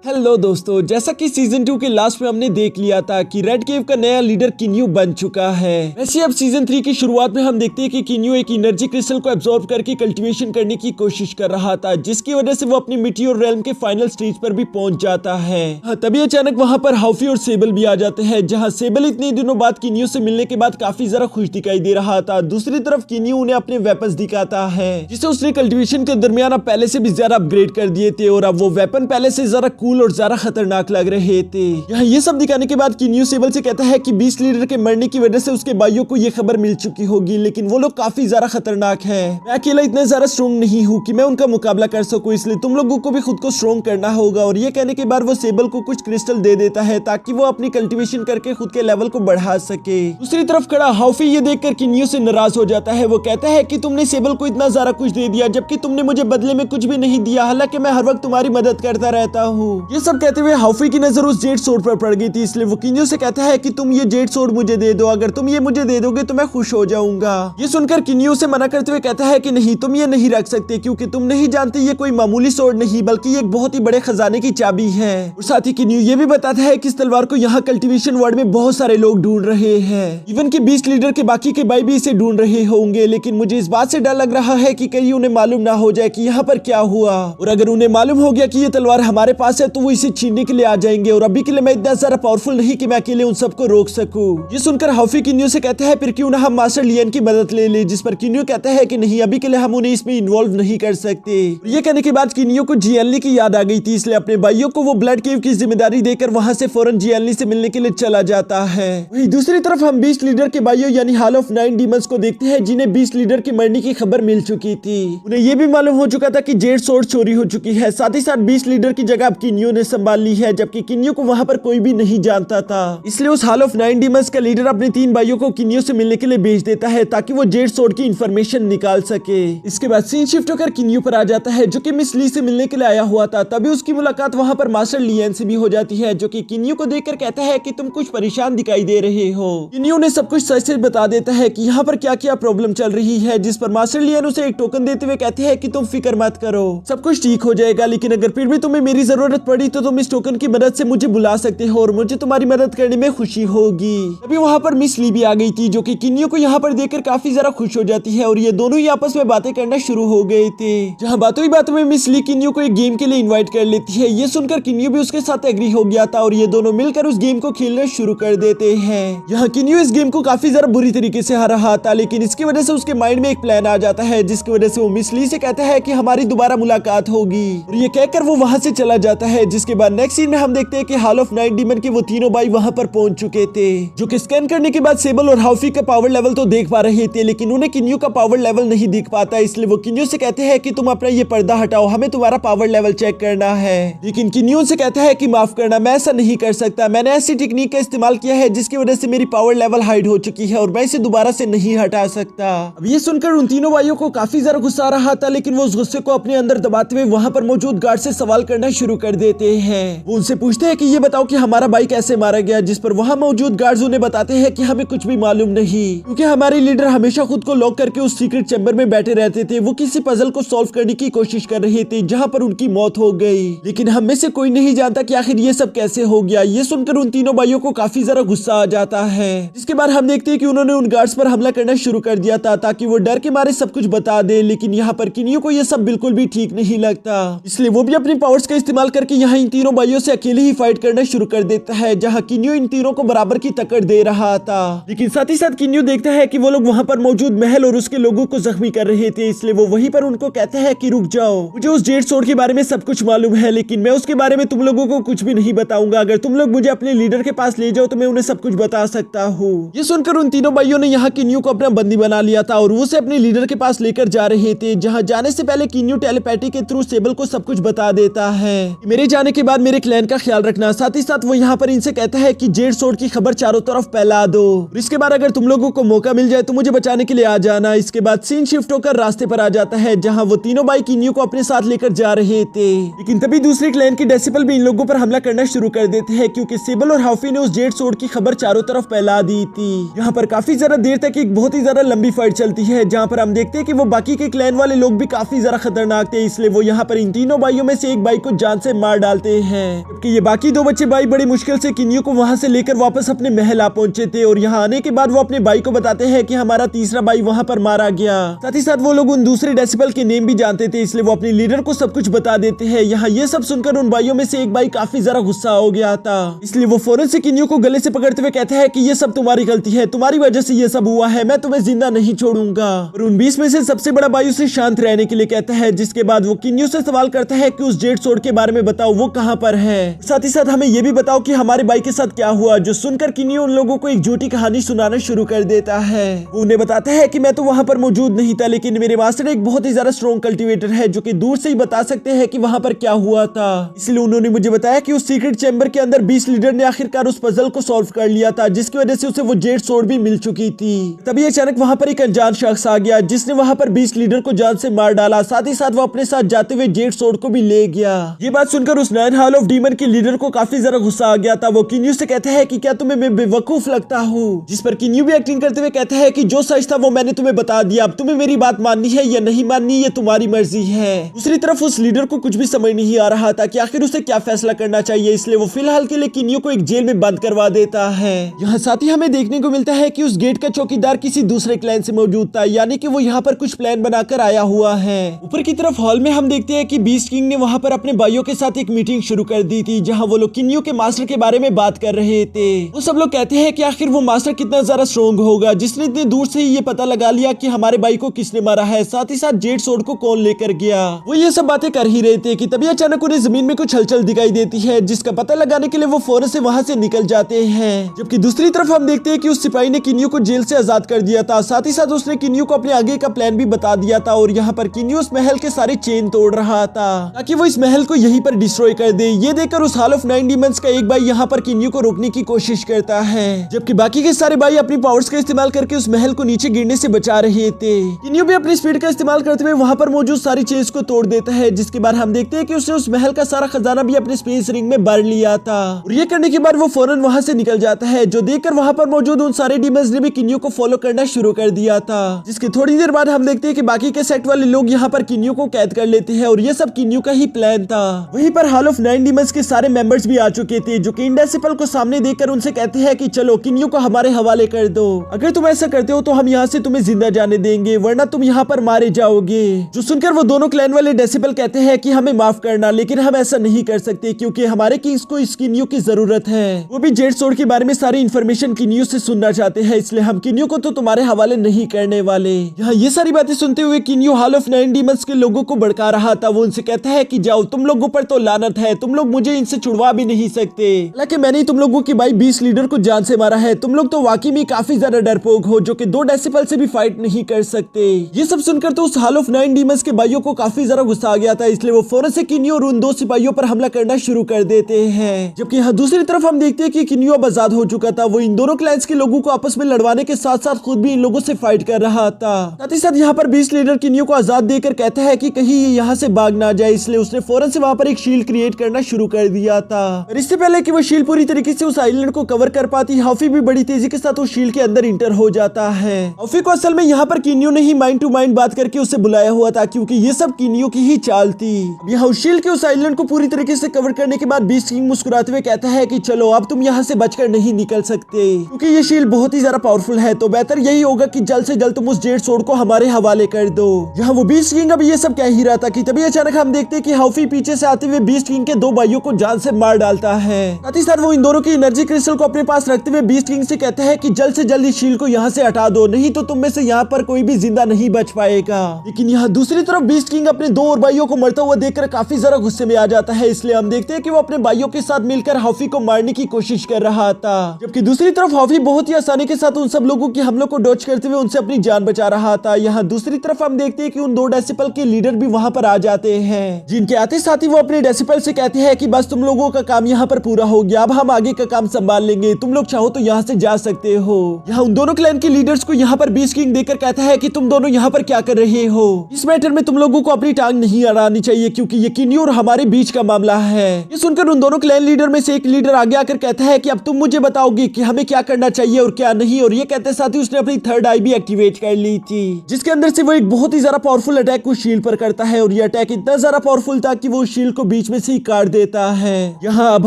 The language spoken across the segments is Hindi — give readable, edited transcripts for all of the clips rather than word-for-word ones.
हेलो दोस्तों, जैसा कि सीजन 2 के लास्ट में हमने देख लिया था कि रेड केव का नया लीडर किन्यू बन चुका है। वैसे अब सीजन 3 की शुरुआत में हम देखते हैं कि किन्यू एक एनर्जी क्रिस्टल को एब्जॉर्ब करके कल्टीवेशन करने की कोशिश कर रहा था, जिसकी वजह से वो अपनी मीटियोर रेल्म के फाइनल स्टेज पर भी पहुंच जाता है। तभी अचानक वहां पर हाउफी और सेबल भी आ जाते हैं, जहाँ सेबल इतने दिनों बाद किन्यू से मिलने के बाद काफी ज्यादा खुश दिखाई दे रहा था। दूसरी तरफ किन्यू उन्हें अपने वेपन्स दिखाता है, जिसे उसने कल्टीवेशन के दरमियान अब पहले से भी ज्यादा अपग्रेड कर दिए थे और अब वो वेपन पहले से ज्यादा कूल और ज्यादा खतरनाक लग रहे थे। यहाँ ये सब दिखाने के बाद किन्यू सेबल से कहता है कि बीस्ट लीडर के मरने की वजह से उसके भाइयों को ये खबर मिल चुकी होगी, लेकिन वो लोग काफी ज्यादा खतरनाक है। मैं अकेला इतना ज्यादा स्ट्रॉन्ग नहीं हूँ कि मैं उनका मुकाबला कर सकूं, इसलिए तुम लोगों को भी खुद को स्ट्रॉन्ग करना होगा। और ये कहने के बाद वो सेबल को कुछ क्रिस्टल दे देता है ताकि वो अपनी कल्टीवेशन करके खुद के लेवल को बढ़ा सके। दूसरी तरफ खड़ा हाउफी ये देखकर किन्यू से नाराज हो जाता है। वो कहता है कि तुमने सेबल को इतना ज्यादा कुछ दे दिया, जबकि तुमने मुझे बदले में कुछ भी नहीं दिया, हालांकि मैं हर वक्त तुम्हारी मदद करता रहता हूँ। ये सब कहते हुए हाउफी की नजर उस जेड सोर्ड पर पड़ गई थी, इसलिए वो किन्यू से कहता है कि तुम ये जेड सोर्ड मुझे दे दो, अगर तुम ये मुझे दे दोगे तो मैं खुश हो जाऊंगा। ये सुनकर किन्यू से मना करते हुए कहता है कि नहीं, तुम ये नहीं रख सकते, क्योंकि तुम नहीं जानते ये कोई मामूली सोर्ड नहीं बल्कि ये एक बहुत ही बड़े खजाने की चाबी है। और साथ ही किन्यू ये भी बताता है कि इस तलवार को यहाँ कल्टीवेशन वर्ल्ड में बहुत सारे लोग ढूंढ रहे हैं, इवन कि बीस्ट लीडर के बाकी के भाई भी इसे ढूंढ रहे होंगे। लेकिन मुझे इस बात से डर लग रहा है कि कहीं उन्हें मालूम ना हो जाए कि यहाँ पर क्या हुआ, और अगर उन्हें मालूम हो गया कि ये तलवार हमारे पास है तो वो इसे छीनने के लिए आ जाएंगे, और अभी के लिए मैं इतना ज्यादा पावरफुल नहीं कि मैं अकेले उन सबको रोक सकूं। ये सुनकर हाउफी किन्यू से कहता है फिर क्यों ना हम मास्टर लियन की मदद ले ले, जिस पर किन्यू कहता है कि नहीं, अभी के लिए हम उन्हें इसमें इन्वॉल्व नहीं कर सकते। ये कहने के बाद किन्यू को जीएनली की याद आ गई थी, इसलिए अपने भाइयों को वो ब्लड केव की जिम्मेदारी देकर वहां से फौरन जीएनली से मिलने के लिए चला जाता है। वहीं दूसरी तरफ हम बीस्ट लीडर के भाइयों यानी हॉल ऑफ 9 डीमंस को देखते हैं, जिन्हें बीस्ट लीडर के मरने की खबर मिल चुकी थी। उन्हें यह भी मालूम हो चुका था कि जेड सोर्ड चोरी हो चुकी है, साथ ही साथ बीस्ट लीडर की जगह अब किन्यू ने संभाल ली है, जबकि किन्यू को वहां पर कोई भी नहीं जानता था। इसलिए उस हॉल ऑफ 9 डीमंस का लीडर अपने 3 भाइयों को किन्यू से मिलने के लिए भेज देता है ताकि वो जेड सोर्ड की इंफॉर्मेशन निकाल सके। इसके बाद सीन शिफ्ट होकर किन्यू पर आ जाता है, जो कि मिस ली से मिलने के लिए आया हुआ था। तभी उसकी मुलाकात वहां पर मास्टर लियन से भी हो जाती है, जो कि किन्यू को देखकर कहता है कि तुम कुछ परेशान दिखाई दे रहे हो। किन्यू ने सब कुछ सच से बता देता है कि यहाँ पर क्या क्या प्रॉब्लम चल रही है, जिस पर मास्टर लियन उसे एक टोकन देते हुए कहते हैं कि तुम फिक्र मत करो, सब कुछ ठीक हो जाएगा, लेकिन अगर फिर भी तुम्हें मेरी जरूरत पड़ी तो तुम इस टोकन की मदद से मुझे बुला सकते हो और मुझे तुम्हारी मदद करने में खुशी होगी। तभी वहां पर मिस ली भी आ गई थी, जो कि किन्यू को यहाँ पर देखकर काफी ज्यादा खुश हो जाती है, और ये दोनों ही आपस में बातें करना शुरू हो गए थे। जहाँ बातों ही बातों में मिस ली किन्यू को एक गेम के लिए इनवाइट कर लेती है। ये सुनकर किन्यू भी उसके साथ एग्री हो गया था, और ये दोनों मिलकर उस गेम को खेलना शुरू कर देते हैं। यहाँ किन्यू इस गेम को काफी ज्यादा बुरी तरीके से हार रहा था, लेकिन इसकी वजह से उसके माइंड में एक प्लान आ जाता है, जिसकी वजह से वो मिस ली से कहता है कि हमारी दोबारा मुलाकात होगी, और ये कहकर वो वहां से चला जाता है। जिसके बाद नेक्स्ट सीन में हम देखते हैं कि हॉल ऑफ 9 डीमन के वो तीनों भाई वहां पर पहुंच चुके थे, जो कि स्कैन करने के बाद सेबल और हाउफी का पावर लेवल तो देख पा रहे थे, लेकिन उन्हें किन्यू का पावर लेवल नहीं दिख पाता। इसलिए वो किन्यू से कहते हैं कि तुम अपना ये पर्दा हटाओ, हमें तुम्हारा पावर लेवल चेक करना है। लेकिन किन्यू से कहता है कि माफ करना, मैं ऐसा नहीं कर सकता, मैंने ऐसी टेक्निक का इस्तेमाल किया है जिसकी वजह से मेरी पावर लेवल हाइड हो चुकी है और मैं इसे दोबारा से नहीं हटा सकता। अब ये सुनकर उन तीनों भाइयों को काफी ज्यादा गुस्सा आ रहा था, लेकिन वो उस गुस्से को अपने अंदर दबाते हुए वहां पर मौजूद गार्ड से सवाल करना शुरू कर देते हैं। वो उनसे पूछते हैं कि ये बताओ कि हमारा भाई कैसे मारा गया, जिस पर वहां मौजूद गार्ड्स उन्हें बताते हैं कि हमें कुछ भी मालूम नहीं, क्योंकि हमारे लीडर हमेशा खुद को लॉक करके उस सीक्रेट चैम्बर में बैठे रहते थे। वो किसी पजल को सॉल्व करने की कोशिश कर रहे थे जहां पर उनकी मौत हो गई, लेकिन हम में से कोई नहीं जानता कि आखिर ये सब कैसे हो गया। ये सुनकर उन तीनों भाइयों को काफी ज्यादा गुस्सा आ जाता है। जिसके बाद हम देखते हैं कि उन्होंने उन गार्ड्स पर हमला करना शुरू कर दिया था ताकि वो डर के मारे सब कुछ बता दे, लेकिन यहाँ पर किन्यू को ये सब बिल्कुल भी ठीक नहीं लगता, इसलिए वो भी अपनी पावर्स का इस्तेमाल करके यहाँ इन तीनों भाइयों से अकेले ही फाइट करना शुरू कर देता है, जहाँ किन्यू इन तीनों को बराबर की टक्कर दे रहा था। लेकिन साथ ही साथ किन्यू देखता है कि वो लोग वहां पर मौजूद महल और उसके लोगों को जख्मी कर रहे थे, इसलिए वो वहीं पर उनको कहता है कि रुक जाओ, मुझे उस जेड सोर्ड के बारे में सब कुछ मालूम है, लेकिन मैं उसके बारे में तुम लोगों को कुछ भी नहीं बताऊंगा। अगर तुम लोग मुझे अपने लीडर के पास ले जाओ तो मैं उन्हें सब कुछ बता सकता हूँ। ये सुनकर उन तीनों भाइयों ने यहाँ किन्यू को अपना बंदी बना लिया था और उसे अपने लीडर के पास लेकर जा रहे थे, जहाँ जाने से पहले किन्यू टेलीपैथी के थ्रू सेबल को सब कुछ बता देता है। मेरे जाने के बाद मेरे क्लैन का ख्याल रखना, साथ ही साथ वो यहाँ पर इनसे कहता है कि जेड सोर्ड की खबर चारों तरफ फैला दो, इसके बाद अगर तुम लोगों को मौका मिल जाए तो मुझे बचाने के लिए आ जाना। इसके बाद सीन शिफ्ट होकर रास्ते पर आ जाता है, जहाँ वो तीनों भाई किन्यू को अपने साथ लेकर जा रहे थे, लेकिन तभी दूसरे क्लैन की डेसिबल भी इन लोगों पर हमला करना शुरू कर देते हैं, क्योंकि सेबल और हाउफी ने उस जेड सोर्ड की खबर चारों तरफ फैला दी थी। यहाँ पर काफी ज्यादा देर तक एक बहुत ही ज्यादा लंबी फाइट चलती है, जहाँ पर हम देखते हैं कि वो बाकी के क्लैन वाले लोग भी काफी ज्यादा खतरनाक थे, इसलिए वो यहाँ पर इन तीनों भाइयों में से एक भाई को जान से मार मार डालते हैं। जबकि ये बाकी दो बच्चे भाई बड़ी मुश्किल से किन्यू को वहां से लेकर वापस अपने महल आ पहुंचे थे और यहाँ आने के बाद वो अपने भाई को बताते हैं कि हमारा तीसरा भाई वहां पर मारा गया। साथ ही साथ वो लोग उन दूसरे डेसिबल के नेम भी जानते थे, इसलिए वो अपने लीडर को सब कुछ बता देते हैं। यहाँ ये सब सुनकर उन भाइयों में से एक भाई काफी ज्यादा गुस्सा हो गया था, इसलिए वो फौरन से किन्यू को गले से पकड़ते हुए कहता है कि ये सब तुम्हारी गलती है, तुम्हारी वजह से ये सब हुआ है, मैं तुम्हें जिंदा नहीं छोड़ूंगा। और उन 20 में से सबसे बड़ा भाई उसे शांत रहने के लिए कहता है, जिसके बाद वो किन्यू से सवाल करता है कि उस जेड सोर्ड के बारे में बताओ, वो कहां पर है। साथ ही साथ हमें ये भी बताओ कि हमारे भाई के साथ क्या हुआ। जो सुनकर किन्यू उन लोगों को एक झूठी कहानी सुनाना शुरू कर देता है। वो उन्हें बताता है कि मैं तो वहां पर मौजूद नहीं था, लेकिन मेरे मास्टर एक बहुत ही ज्यादा स्ट्रॉन्ग कल्टीवेटर है जो कि दूर से ही बता सकते हैं कि वहां पर क्या हुआ था। इसलिए उन्होंने मुझे बताया कि उस सीक्रेट चैम्बर के अंदर 20 लीडर ने आखिरकार उस पजल को सॉल्व कर लिया था, जिसकी वजह से उसे वो जेड सोर्ड भी मिल चुकी थी। तभी अचानक वहां पर एक अनजान शख्स आ गया, जिसने वहां पर 20 लीडर को जान से मार डाला। साथ ही साथ वो अपने साथ जाते हुए जेड सोर्ड को भी ले गया। ये बात सुनकर उस 9 हॉल ऑफ डीमन के लीडर को काफी ज्यादा गुस्सा आ गया था। वो किन्यू से कहता है कि क्या तुम्हें मैं बेवकूफ लगता हूँ, जिस पर किन्यू भी एक्टिंग करते हुए कहता है कि जो सच था वो मैंने तुम्हें बता दिया, अब तुम्हें मेरी बात माननी है या नहीं माननी ये तुम्हारी मर्जी है। दूसरी तरफ उस लीडर को कुछ भी समझ नहीं आ रहा था कि आखिर उसे क्या फैसला करना चाहिए, इसलिए वो फिलहाल के लिए किन्यू को एक जेल में बंद करवा देता है। यहाँ साथ ही हमें देखने को मिलता है कि उस गेट का चौकीदार किसी दूसरे क्लैन से मौजूद था, यानी कि वो यहाँ पर कुछ प्लान बनाकर आया हुआ है। ऊपर की तरफ हॉल में हम देखते हैं कि बीस्ट किंग ने वहाँ पर अपने भाइयों के साथ एक मीटिंग शुरू कर दी थी, जहाँ वो लोग किन्यू के मास्टर के बारे में बात कर रहे थे। वो सब लोग कहते हैं कि आखिर वो मास्टर कितना ज्यादा स्ट्रॉन्ग होगा, जिसने इतने दूर से ही ये पता लगा लिया कि हमारे भाई को किसने मारा है, साथ ही साथ जेड सोर्ड को कौन लेकर गया। वो ये सब बातें कर ही रहे थे कि तभी अचानक उन्हें जमीन में कुछ हलचल दिखाई देती है, जिसका पता लगाने के लिए वो फौरन से वहां से निकल जाते हैं। जबकि दूसरी तरफ हम देखते हैं कि उस सिपाही ने किन्यू को जेल से आजाद कर दिया था, साथ ही साथ उसने किन्यू को अपने आगे का प्लान भी बता दिया था। और यहाँ पर किन्यू उस महल के सारे चेन तोड़ रहा था ताकि वो इस महल को यहीं पर डिस्ट्रॉय कर दे। ये देखकर उस हॉल ऑफ 9 डीमंस का एक भाई यहाँ पर किन्यू को रोकने की कोशिश करता है, जबकि बाकी के सारे भाई अपनी पावर्स का इस्तेमाल करके उस महल को नीचे गिरने से बचा रहे थे। किन्यू भी अपनी स्पीड का इस्तेमाल करते हुए वहां पर मौजूद सारी चेन्स को तोड़ देता है, जिसके बाद हम देखते हैं कि उसने उस महल का सारा खजाना भी अपने स्पेस रिंग में भर लिया था। और ये करने के बाद वो फौरन वहां से निकल जाता है, जो देखकर वहां पर मौजूद उन सारे डीमंस ने भी किन्यू को फॉलो करना शुरू कर दिया था। जिसके थोड़ी देर बाद हम देखते हैं कि बाकी के सेट वाले लोग यहाँ पर किन्यू को कैद कर लेते हैं, और ये सब किन्यू का ही प्लान था। वहीं पर हॉल ऑफ 9 डीमंस के सारे मेंबर्स भी आ चुके थे, जो कि इंडेसिबल को सामने देखकर उनसे कहते हैं कि चलो किन्यू को हमारे हवाले कर दो, अगर तुम ऐसा करते हो तो हम यहाँ से तुम्हें जिंदा जाने देंगे, वरना तुम यहाँ पर मारे जाओगे। जो सुनकर वो दोनों क्लैन वाले डेसिबल कहते हैं कि हमें माफ करना, लेकिन हम ऐसा नहीं कर सकते क्योंकि हमारे किंग्स को इस किन्यू की जरूरत है। वो भी जेड सोर्ड के बारे में सारी इन्फॉर्मेशन किन्यू से सुनना चाहते हैं, इसलिए हम किन्यू को तो तुम्हारे हवाले नहीं करने वाले। यहाँ ये सारी बातें सुनते हुए किन्यू हॉल ऑफ 9 डीमंस के लोगों को भड़का रहा था। वो उनसे कहता है कि जाओ, तुम लोगों पर तो लानत है, तुम लोग मुझे इनसे छुड़वा भी नहीं सकते। हालांकि मैंने तुम लोगों के भाई 20 लीडर को जान से मारा है, तुम लोग तो वाकई में काफी ज्यादा डरपोक हो, जो कि 2 डेसिबल से भी फाइट नहीं कर सकते। ये सब सुनकर तो उस हॉल ऑफ 9 डीमंस के भाइयों को काफी ज्यादा गुस्सा आ गया था, इसलिए वो फौरन से किन्यू और उन 2 सिपाहियों पर हमला करना शुरू कर देते हैं। जबकि यहाँ दूसरी तरफ हम देखते हैं कि किन्यू अब आजाद हो चुका था। वो इन दोनों क्लैंस के लोगों को आपस में लड़वाने के साथ साथ खुद भी इन लोगों से फाइट कर रहा था। साथ ही साथ यहाँ पर 20 लीडर किन्यू को आजाद देकर कहता है कि कहीं ये यहाँ से भाग ना जाए, इसलिए उसने फौरन से वहाँ पर एक शील्ड क्रिएट करना शुरू कर दिया था। और इससे पहले कि वो शील्ड पूरी तरीके से उस आइलैंड को कवर कर पाती, हॉफी भी बड़ी तेजी के साथ उस शील्ड के अंदर इंटर हो जाता है। हॉफी को असल में यहाँ पर किन्यू ने ही माइंड टू माइंड बात करके उसे बुलाया हुआ था, क्योंकि ये सब किन्यू की ही चाल थी। यहाँ उस शील्ड के उस आइलैंड को पूरी तरीके से कवर करने के बाद बीस्ट किंग मुस्कुराते हुए कहता है कि चलो अब तुम यहाँ से बचकर नहीं निकल सकते, क्योंकि ये शील्ड बहुत ही ज्यादा पावरफुल है, तो बेहतर यही होगा कि जल्द से जल्द तुम उस जेड सोर्ड को हमारे हवाले कर दो। यहाँ वो बीस्ट किंग अब ये सब कह ही रहा था कि तभी अचानक हम देखते हैं कि हॉफी पीछे से आते हुए बीस्ट किंग के 2 भाइयों को जान से मार डालता है। साथ ही साथ वो इन दोनों की एनर्जी क्रिस्टल को अपने पास रखते हुए बीस्ट किंग से कहता है कि जल्द से जल्द इस शील्ड को यहाँ से हटा दो, नहीं तो तुम में से यहाँ पर कोई भी जिंदा नहीं बच पाएगा। लेकिन यहाँ दूसरी तरफ बीस्ट किंग अपने 2 और भाइयों को मरता हुआ देखकर काफी ज्यादा गुस्से में आ जाता है, इसलिए हम देखते हैं कि वो अपने भाइयों के साथ मिलकर हॉफी को मारने की कोशिश कर रहा था। जबकि दूसरी तरफ हॉफी बहुत ही आसानी के साथ उन सब लोगों के हमलों को डॉज करते हुए उनसे अपनी जान बचा रहा था। यहाँ दूसरी तरफ हम देखते हैं कि उन 2 डेसिबल के लीडर भी वहां पर आ जाते हैं, जिनके आते साथ ही वो अपने डेसिबल से कहते हैं कि बस तुम लोगों का काम यहाँ पर पूरा हो गया, अब हम आगे का काम संभाल लेंगे, तुम लोग चाहो तो यहाँ से जा सकते हो। यहाँ उन दोनों क्लैन के लीडर्स को यहाँ पर बीस्ट किंग देखकर कहता है कि तुम दोनों यहाँ पर क्या कर रहे हो, इस मैटर में तुम लोगों को अपनी टांग नहीं अड़ानी चाहिए, क्योंकि ये किन्यू और हमारे बीच का मामला है। ये सुनकर उन दोनों क्लैन लीडर में से एक लीडर आगे आकर कहता है कि अब तुम मुझे बताओगे कि हमें क्या करना चाहिए और क्या नहीं। और ये कहते साथ ही उसने अपनी 3rd आई भी एक्टिवेट कर ली थी, जिसके अंदर से वो एक बहुत ही ज्यादा पावरफुल अटैक उस शील्ड पर करता है। और ये अटैक इतना ज्यादा पावरफुल था कि वो उस शील्ड को बीच बीच में से ही काट देता है। यहाँ अब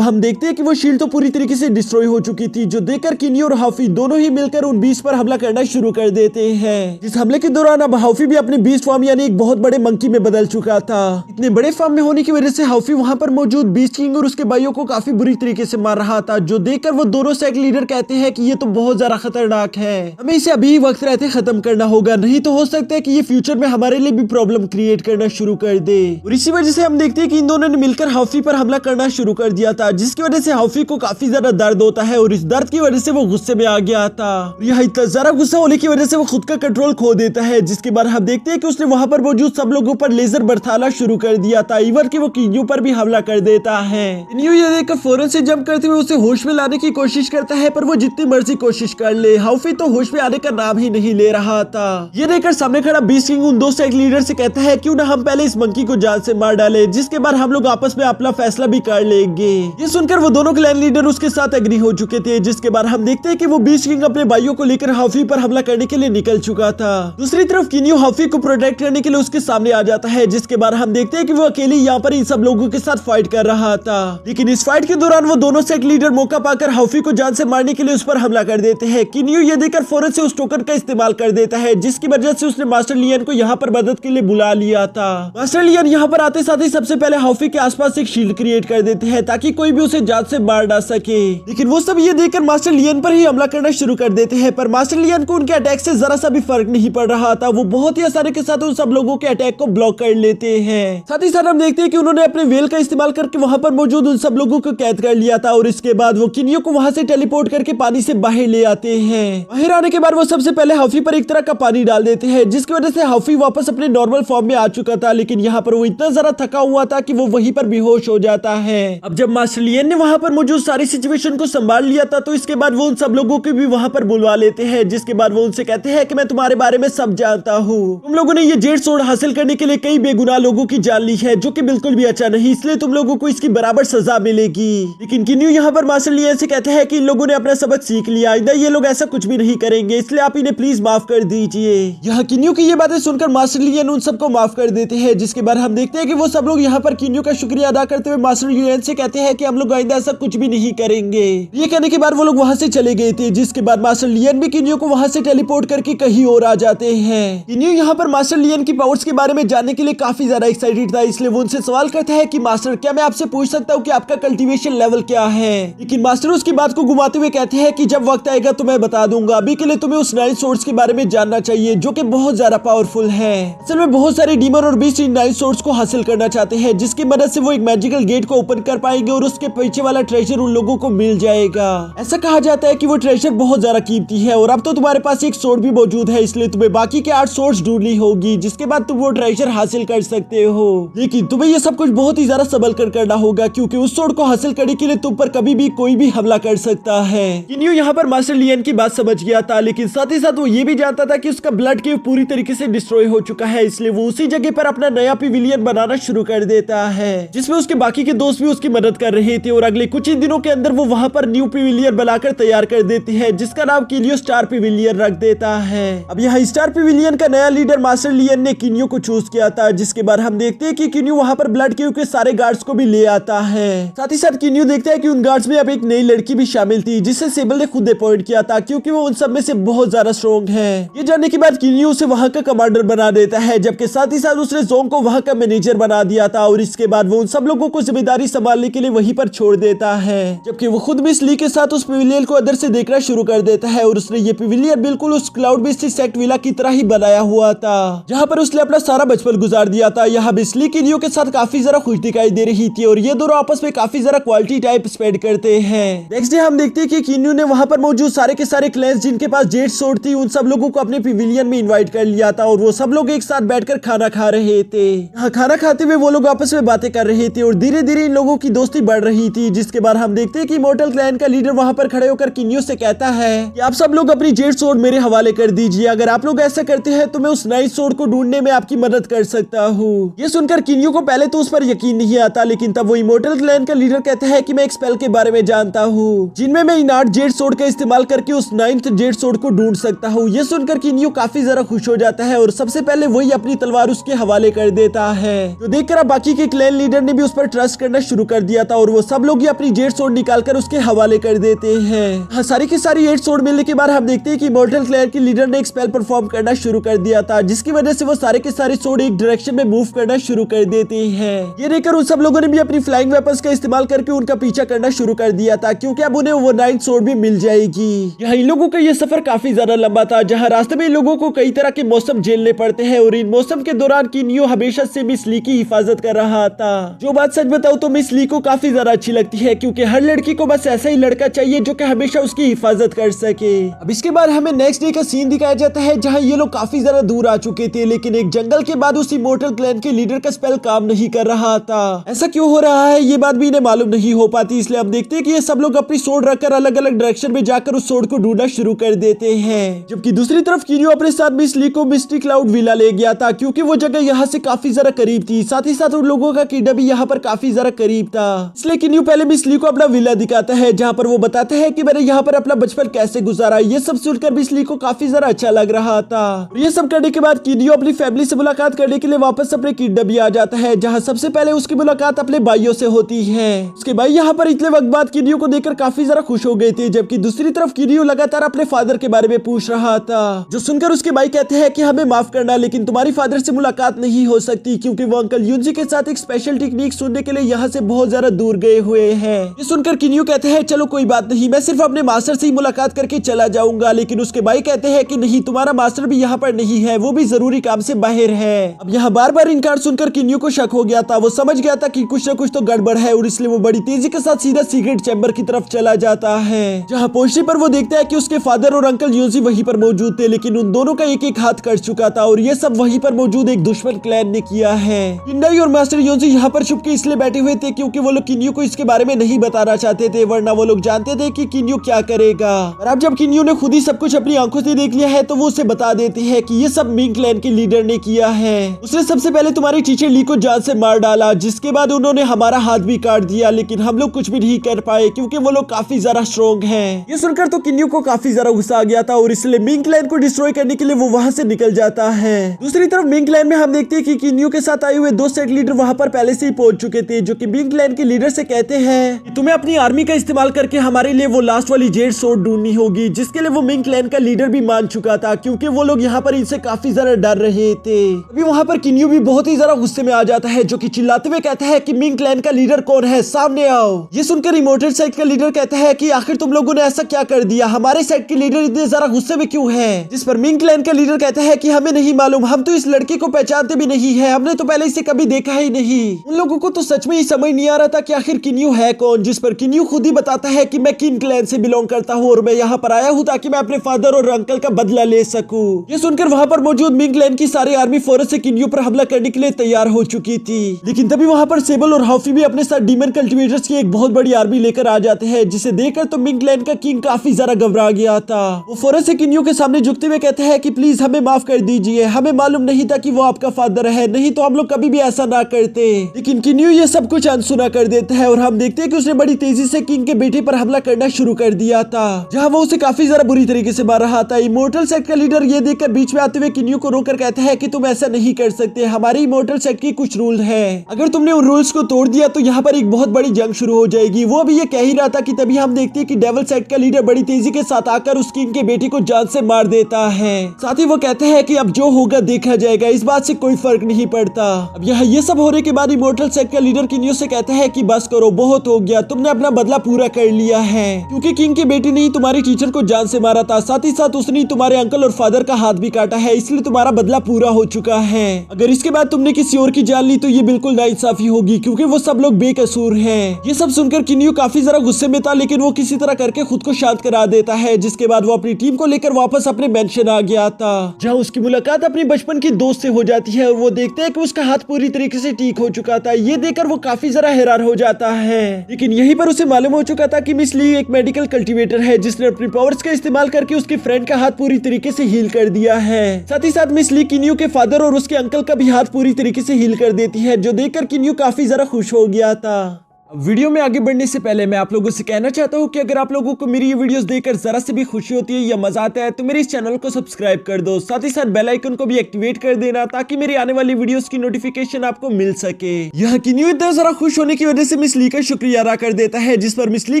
हम देखते हैं कि वो शील्ड तो पूरी तरीके से डिस्ट्रॉय हो चुकी थी, जो देखकर किन्यू और हाफी दोनों ही मिलकर उन बीस्ट पर हमला करना शुरू कर देते हैं। इस हमले के दौरान अब हाफी भी अपने बीस्ट फॉर्म यानी एक बहुत बड़े मंकी में बदल चुका था। इतने बड़े फॉर्म में होने की वजह से हाफी वहाँ पर मौजूद बीस्ट किंग और उसके भाइयों को काफी बुरी तरीके से मार रहा था, जो देखकर वो दोनों सेक्ट लीडर कहते हैं कि ये तो बहुत ज्यादा खतरनाक है, हमें इसे अभी वक्त रहते खत्म करना होगा, नहीं तो हो सकता है कि ये फ्यूचर में हमारे लिए भी प्रॉब्लम क्रिएट करना शुरू कर दे। और इसी वजह से हम देखते हैं कि इन दोनों ने मिलकर हाफी पर हमला करना शुरू कर दिया था, जिसकी वजह से हाफी को काफी ज्यादा दर्द होता है और इस दर्द की वजह से वो गुस्से में आ गया था। यह इतना ज्यादा गुस्सा होने की वजह से वो खुद का कंट्रोल खो देता है, जिसके बाद हम देखते हैं कि उसने वहां पर मौजूद सब लोगों पर लेजर बरसाना शुरू कर दिया था, इवन कि वो किन्यू पर भी हमला कर देता है। किन्यू ये देखकर फौरन से जंप करते हुए उसे होश में लाने की कोशिश करता है, पर वो जितनी मर्जी कोशिश कर ले हाफी तो होश में आने का नाम ही नहीं ले रहा था। ये देखकर सामने खड़ा बीस्ट किंग उन दो सेक्ट लीडर से कहता है क्यों ना हम पहले इस मंकी को जान से मार डाले, जिसके बाद हम लोग आपस में अपना फैसला भी कर लेंगे। ये सुनकर वो दोनों क्लैन लीडर उसके साथ एग्री हो चुके थे, जिसके बाद हम देखते हैं कि वो बीस्ट किंग अपने भाइयों को लेकर हाफी पर हमला करने के लिए निकल चुका था। दूसरी तरफ किन्यू हाफी को प्रोटेक्ट करने के लिए उसके सामने आ जाता है, जिसके बाद हम देखते हैं कि वो अकेले यहाँ पर इन सब लोगों के साथ फाइट कर रहा था। लेकिन इस फाइट के दौरान वो दोनों सेक्ट लीडर मौका पाकर हाफी को जान से मारने के लिए उस पर हमला कर देते हैं। किन्यू ये देखकर फौरन से उस टोकन का इस्तेमाल कर देता है, जिसकी वजह से उसने मास्टर लियन को यहाँ पर मदद के लिए बुला लिया था। मास्टर लियन यहाँ पर आते साथ ही सबसे पहले हाफी के आसपास एक शील्ड क्रिएट कर देते हैं ताकि कोई भी उसे जान से मार ना सके। लेकिन वो सब ये देखकर मास्टर लियन पर ही हमला करना शुरू कर देते हैं, पर मास्टर लियन को उनके अटैक से जरा सा भी फर्क नहीं पड़ रहा था। वो बहुत ही आसानी के साथ उन सब लोगों के अटैक को ब्लॉक कर लेते हैं। साथ ही साथ हम देखते हैं कि उन्होंने अपने वेल का इस्तेमाल करके वहां पर मौजूद उन सब लोगों को कैद कर लिया था और इसके बाद वो किन्यू को वहां से टेलीपोर्ट करके पानी से बाहर ले आते हैं। बाहर आने के बाद वो सबसे पहले हाफी पर एक तरह का पानी डाल देते हैं, जिसकी वजह से हाफी वापस अपने नॉर्मल फॉर्म में आ चुका था। लेकिन यहाँ पर वो इतना ज्यादा थका हुआ था कि वो वहीं पर बेहोश हो जाता है। अब जब मास्टर लियन ने वहां पर मौजूद सारी सिचुएशन को संभाल लिया था, तो इसके बाद वो उन सब लोगों को भी वहां पर बुलवा लेते हैं, जिसके बाद वो उनसे कहते हैं कि मैं तुम्हारे बारे में सब जानता हूँ, तुम लोगों ने ये जेड सोर्ड हासिल करने के लिए कई बेगुनाह लोगों की जान ली है, जो कि बिल्कुल भी अच्छा नहीं, इसलिए तुम लोगों को इसकी बराबर सजा मिलेगी। लेकिन किन्यू यहाँ पर मास्टर लियन से कहते हैं कि इन लोगों ने अपना सबक सीख लिया, आइंदा ये लोग ऐसा कुछ भी नहीं करेंगे, इसलिए आप इन्हें प्लीज माफ कर दीजिए। यहाँ किन्यू की ये बातें सुनकर मास्टर लियन उन सबको माफ कर देते हैं, जिसके बाद हम देखते हैं कि वो सब लोग यहाँ पर किन्यू का शुक्रिया अदा करते हुए मास्टर लियन से कहते हैं कि हम लोग आइंदा ऐसा कुछ भी नहीं करेंगे। ये कहने के बाद वो लोग वहाँ से चले गए थे, जिसके बाद मास्टर लियन भी किन्यू को वहाँ से टेलीपोर्ट करके कहीं और आ जाते हैं। किन्यू यहाँ पर मास्टर लियन की पावर्स के बारे में जानने के लिए काफी ज्यादा एक्साइटेड था, इसलिए वो उनसे सवाल करता है कि मास्टर क्या मैं आपसे पूछ सकता हूँ कि आपका कल्टीवेशन लेवल क्या है। लेकिन मास्टर उसकी बात को घुमाते हुए कहते हैं कि जब वक्त आएगा तो मैं बता दूंगा, अभी के लिए तुम्हें उस 9 सोर्ड्स के बारे में जानना चाहिए जो कि बहुत ज्यादा पावरफुल है। असल में बहुत सारे डीमन और बीस्ट इन 9 सोर्ड्स को हासिल करना चाहते हैं, जिसकी मदद से वो एक मैजिकल गेट को ओपन कर पाएंगे और उसके पीछे वाला ट्रेजर उन लोगों को मिल जाएगा। ऐसा कहा जाता है कि वो ट्रेजर बहुत ज्यादा कीमती है और अब तो तुम्हारे पास एक सोर्ड भी मौजूद है, इसलिए तुम्हें बाकी के 8 सोर्ड्स ढूंढनी होगी, जिसके बाद तुम वो ट्रेजर हासिल कर सकते हो। लेकिन तुम्हें ये सब कुछ बहुत ही ज्यादा संभल कर करना होगा, क्योंकि उस सोर्ड को हासिल करने के लिए तुम पर कभी भी कोई भी हमला कर सकता है। किन्यू यहाँ पर मास्टर लियन की बात समझ गया था, लेकिन साथ ही साथ वो ये भी जानता था कि उसका ब्लड केव पूरी तरीके से डिस्ट्रॉय हो चुका है, इसलिए वो उसी जगह पर अपना नया पिविलियन बनाना शुरू कर देता है, जिसमें उसके बाकी के दोस्त भी उसकी मदद कर रहे थे। और अगले कुछ ही दिनों के अंदर वो वहां पर न्यू पिविलियन बनाकर तैयार कर देते हैं, जिसका नाम किलियो स्टार पिविलियन रख देता है। अब यहाँ स्टार पिविलियन का नया लीडर मास्टर लियन ने किन्यू को चूज किया था, जिसके बाद हम देखते हैं कि किन्यू वहां पर ब्लड केव के सारे गार्ड्स को भी ले आता है। साथ ही साथ किन्यू देखता है कि उन गार्ड्स में अब एक नई लड़की भी शामिल थी, जिसे सेबल ने खुद अपॉइंट किया था, क्योंकि वो उन सब में से बहुत ज्यादा स्ट्रॉन्ग है। ये जानने के बाद किन्यू उसे वहां का कमांडर बना देता है, जबकि साथ ही साथ उसने जोंग को वहां का मैनेजर बना दिया था। और इसके बाद वो उन सब लोगों को जिम्मेदारी संभालने के लिए वहीं पर छोड़ देता है, जबकि वो खुद भी इस ली के साथ उस पिविलियन को अंदर से देखना शुरू कर देता है। और उसने ये पिविलियन बिल्कुल उस क्लाउड बेस्ड सेक्ट विला की तरह ही बनाया हुआ था, जहाँ पर उसने अपना सारा बचपन गुजार दिया था। यहाँ बिस्ली किन्यू के साथ काफी जरा खुश दिखाई दे रही थी और ये दोनों आपस में काफी जरा क्वालिटी टाइप स्पेंड करते हैं। नेक्स्ट डे हम देखते हैं कि किन्यू ने वहां पर मौजूद सारे के सारे क्लैंस जिनके पास जेड सोर्ड थी, उन सब लोगों को अपने पिविलियन में इनवाइट कर लिया था और वो सब लोग एक साथ बैठकर खाना खा रहे थे। यहाँ खाना खाते हुए वो लोग आपस में बातें कर रहे थे और धीरे धीरे इन लोगों की दोस्ती बढ़ रही थी, जिसके बाद हम देखते हैं कि इमॉर्टल क्लैन का लीडर वहां पर खड़े होकर किन्यू से कहता है कि आप सब लोग अपनी जेड सोर्ड मेरे हवाले कर दीजिए, अगर आप लोग ऐसा करते हैं तो मैं उस नाइट सोर्ड को ढूंढने में आपकी मदद कर सकता हूँ। ये सुनकर किन्यू को पहले तो उस पर यकीन नहीं आता, लेकिन तब वो इमॉर्टल क्लैन का लीडर कहता है कि मैं एक स्पेल के बारे में जानता हूँ, जिनमें मैं इन 8 जेड सोर्ड का इस्तेमाल करके उस 9th जेड सोर्ड को ढूंढ सकता हूँ। ये सुनकर किन्यू काफी जरा खुश हो जाता है और सबसे पहले वही अपनी तलवार उसके हवाले कर देता है। तो देखकर अब बाकी के क्लैन लीडर ने भी उस पर ट्रस्ट करना शुरू कर दिया था और वो सब लोग ही अपनी जेड सोर्ड निकालकर उसके हवाले कर देते हैं। हाँ, सारी की सारी 8 सोर्ड मिलने के बाद हम देखते हैं कि इमॉर्टल क्लैन की लीडर ने एक स्पेल परफॉर्म करना शुरू कर दिया था, जिसकी वजह से वो सारे के सारे सोर्ड एक डायरेक्शन में मूव करना शुरू कर देते हैं। ये देखकर उन सब लोगों ने भी अपनी फ्लाइंग वेपन्स का इस्तेमाल करके उनका पीछा करना शुरू कर दिया था, क्योंकि अब उन्हें वो 9 सोर्ड भी मिल जाएगी। यहाँ इन लोगों का ये सफर काफी ज्यादा लंबा था, जहाँ रास्ते में इन लोगों को कई तरह के मौसम झेलने पड़ते हैं और इन मौसम के दौरान किनियो हमेशा से मिस ली की हिफाजत कर रहा था। जो बात सच बताऊं तो मिस ली को काफी ज्यादा अच्छी लगती है, क्योंकि हर लड़की को बस ऐसा ही लड़का चाहिए जो कि हमेशा उसकी हिफाजत कर सके। अब इसके बाद हमें नेक्स्ट डे का सीन दिखाया जाता है, जहाँ ये लोग काफी ज्यादा दूर आ चुके थे, लेकिन एक जंगल के बाद उस इमॉर्टल क्लैन के लीडर का स्पेल काम नहीं कर रहा था। ऐसा क्यों हो रहा है ये बात भी इन्हें मालूम नहीं हो पाती, इसलिए हम देखते हैं कि ये सब लोग अपनी सोर्ड रखकर अलग अलग डायरेक्शन में जाकर उस सोर्ड को ढूंढना शुरू कर देते हैं। जबकि दूसरी तरफ किनियो अपने साथ मिस ली को मिस्टी क्लाउड विला ले गया था, क्योंकि वो जगह यहाँ से काफी ज्यादा करीब थी, साथ ही साथ उन लोगों का किडा भी यहाँ पर काफी ज्यादा करीब था। इसलिए किनियो पहले मिस ली को अपना विला दिखाता है, जहाँ पर वो बताते हैं कि मैंने यहाँ पर अपना बचपन कैसे गुजारा। ये सब सुनकर मिस ली को काफी ज्यादा अच्छा लग रहा था। ये सब करने के बाद किनियो अपनी फैमिली से मुलाकात करने के लिए वापस अपने किडा भी आ जाता है, जहाँ सबसे पहले उसकी मुलाकात अपने भाइयों से होती है। उसके भाई यहाँ पर इतने वक्त बाद किनियो को देखकर काफी ज्यादा खुश हो गए थे, जबकि दूसरी तरफ किनियो लगातार अपने फादर के बारे में पूछ रहा था, जो सुनकर उसके भाई कहते हैं कि हमें माफ करना, लेकिन तुम्हारी फादर से मुलाकात नहीं हो सकती, क्योंकि वो अंकल यूनजी के साथ एक स्पेशल टेक्निक सुनने के लिए यहाँ से बहुत ज्यादा दूर गए हुए हैं। ये सुनकर किनियो कहते हैं चलो कोई बात नहीं, मैं सिर्फ अपने मास्टर से ही मुलाकात करके चला जाऊंगा, लेकिन उसके भाई कहते हैं कि नहीं, तुम्हारा मास्टर भी यहाँ पर नहीं है, वो भी जरूरी काम से बाहर है। अब यहाँ बार बार इनकार सुनकर किनियो को शक हो गया था, वो समझ गया था कि कुछ न कुछ तो गड़बड़ है, और इसलिए वो बड़ी तेजी के साथ सीधा सीक्रेट चैम्बर की तरफ चला जाता है। जहाँ पहुंचने पर वो देखता है कि उसके फादर और अंकल यूजी वहीं पर मौजूद थे, लेकिन उन दोनों का एक एक हाथ कट चुका था, और ये सब वहीं पर मौजूद एक दुश्मन क्लैन ने किया है। किंडाई और मास्टर यूजी यहाँ पर छुप के इसलिए बैठे हुए थे क्योंकि वो लोग किनियो को इसके बारे में नहीं बताना चाहते थे, वरना वो लोग जानते थे कि किनियो क्या करेगा। और अब जब किनियो ने खुद ही सब कुछ अपनी आंखों से देख लिया है, तो वो उसे बता देते हैं कि ये सब मिंग क्लैन के लीडर ने किया है। उसने सबसे पहले तुम्हारी टीचर ली को जान से मार डाला, जिसके बाद उन्होंने हमारा हाथ भी काट दिया, लेकिन हम लोग कुछ भी नहीं कर पाए क्योंकि वो लोग काफी ज्यादा स्ट्रॉन्ग हैं। ये सुनकर तो किनियो को काफी ज्यादा गुस्सा आ गया था, और इसलिए मिंग क्लैन को डिस्ट्रॉय करने के लिए वो वहां से निकल जाता है। दूसरी तरफ मिंग क्लैन में हम देखते हैं कि किनियो के साथ आए हुए 2 सेट लीडर वहां पर पहले से ही पहुंच चुके थे, जो कि मिंग क्लैन के लीडर से कहते हैं कि तुम्हें अपनी आर्मी का इस्तेमाल करके हमारे लिए वो लास्ट वाली जेड सोर्ड ढूंढनी होगी, जिसके लिए वो मिंग क्लैन का लीडर भी मान चुका था, क्योंकि वो लोग यहाँ पर इनसे काफी ज्यादा डर रहे थे। अभी वहां पर किनियो भी बहुत ही ज्यादा गुस्से में आ जाता है, जो कि चिल्लाते हुए कहता है कि मिंग क्लैन का लीडर कौन है, सामने आओ। ये सुनकर इमॉर्टल सेट का लीडर कहता है कि आखिर तुम लोगों ने ऐसा क्या कर दिया, हमारे सेट के लीडर इतने ज्यादा गुस्से में क्यों है। जिस पर मिंग क्लैन का लीडर कहता है कि हमें नहीं मालूम, हम तो इस लड़के को पहचानते भी नहीं है, हमने तो पहले इसे कभी देखा ही नहीं। उन लोगों को तो सच में ही समझ नहीं आ रहा था कि आखिर किनियो है कौन। जिस पर किनियो खुद ही बताता है कि मैं किन क्लैन से बिलोंग करता हूँ, और मैं यहाँ पर आया हूँ ताकि मैं अपने फादर और अंकल का बदला ले सकूं। ये सुनकर वहाँ पर मौजूद मिंग क्लैन की सारी आर्मी फौरन से किनियो पर हमला करने के लिए तैयार हो चुकी थी, लेकिन तभी वहाँ पर सेबल और हाफी भी अपने साथ डीमन कल्टिवेटर्स की एक बहुत बड़ी आर्मी लेकर आ जाते हैं, जिसे देखकर तो मिंग क्लैन का किंग काफी ज्यादा घबरा गया था। वो फौरन से किनियो के सामने झुकते हुए कहते हैं कि प्लीज हमें माफ कर दीजिए, हमें मालूम नहीं था कि वो आपका फादर है, नहीं तो हम लोग कभी भी ऐसा ना करते। लेकिन किनियो ये सब कुछ अनसुना कर देता है, और हम देखते हैं कि उसने बड़ी तेजी से किंग के बेटे पर हमला करना शुरू कर दिया था, जहाँ वो उसे काफी ज्यादा बुरी तरीके से मार रहा था। इमॉर्टल सेट का लीडर ये देखकर बीच में आते हुए किनियो को रोककर कहता है कि तुम ऐसा नहीं कर सकते, हमारे इमॉर्टल सेट की कुछ रूल है, अगर तुमने उन रूल्स को तोड़ दिया तो यहाँ पर एक बहुत बड़ी जंग शुरू हो जाएगी। वो अभी ये कह ही रहा था कि तभी हम देखते हैं कि डेविल सेट का लीडर बड़ी तेजी के साथ आकर उस किंग के बेटे को जान से मार देता है। साथ ही वो कहता है कि अब जो होगा देखा जाएगा, इस बात से कोई फर्क नहीं पड़ता। अब यहाँ ये सब होने के बाद इमॉर्टल सेट का लीडर किनियो से कहता है कि बस करो, बहुत हो गया, तुमने अपना बदला पूरा कर लिया है, क्योंकि किंग के बेटे ने ही तुम्हारी टीचर को जान से मारा था, साथ ही साथ उसने तुम्हारे अंकल और फादर का हाथ भी काटा है, इसलिए तुम्हारा बदला पूरा हो चुका है। अगर इसके बाद तुमने किसी और की जान ली तो ये बिल्कुल नाइंसाफी होगी, क्योंकि वो सब लोग बेकसूर हैं। ये सब सुनकर किनियो काफी ज्यादा गुस्से में था, लेकिन वो किसी तरह करके खुद को शांत करा देता है, जिसके बाद वो अपनी टीम को लेकर वापस अपने मेंशन आ गया था, जहाँ उसकी मुलाकात अपनी बचपन की दोस्त से हो जाती है, और वो देखते हैं कि उसका हाथ पूरी तरीके से ठीक हो चुका था। ये देखकर वो काफी ज्यादा हैरान हो जाता है, लेकिन यहीं पर उसे मालूम हो चुका था कि मिस ली एक मेडिकल कल्टीवेटर है, जिसने अपनी पावर्स का इस्तेमाल करके उसके फ्रेंड का हाथ पूरी तरीके से हील कर दिया है। साथ ही साथ मिस ली किनियो के फादर और उसके अंकल का भी हाथ पूरी तरीके से हील कर देती है, जो देखकर किनियो काफी ज्यादा खुश हो गया था। वीडियो में आगे बढ़ने से पहले मैं आप लोगों से कहना चाहता हूं कि अगर आप लोगों को मेरी ये वीडियोस देखकर जरा से भी खुशी होती है या मजा आता है तो मेरे इस चैनल को सब्सक्राइब कर दो, साथ ही साथ बेल आइकन को भी एक्टिवेट कर देना ताकि मेरी आने वाली वीडियोस की नोटिफिकेशन आपको मिल सके। यहाँ किन्यू इतना जरा खुश होने की वजह से मिस ली का शुक्रिया अदा कर देता है, जिस पर मिस ली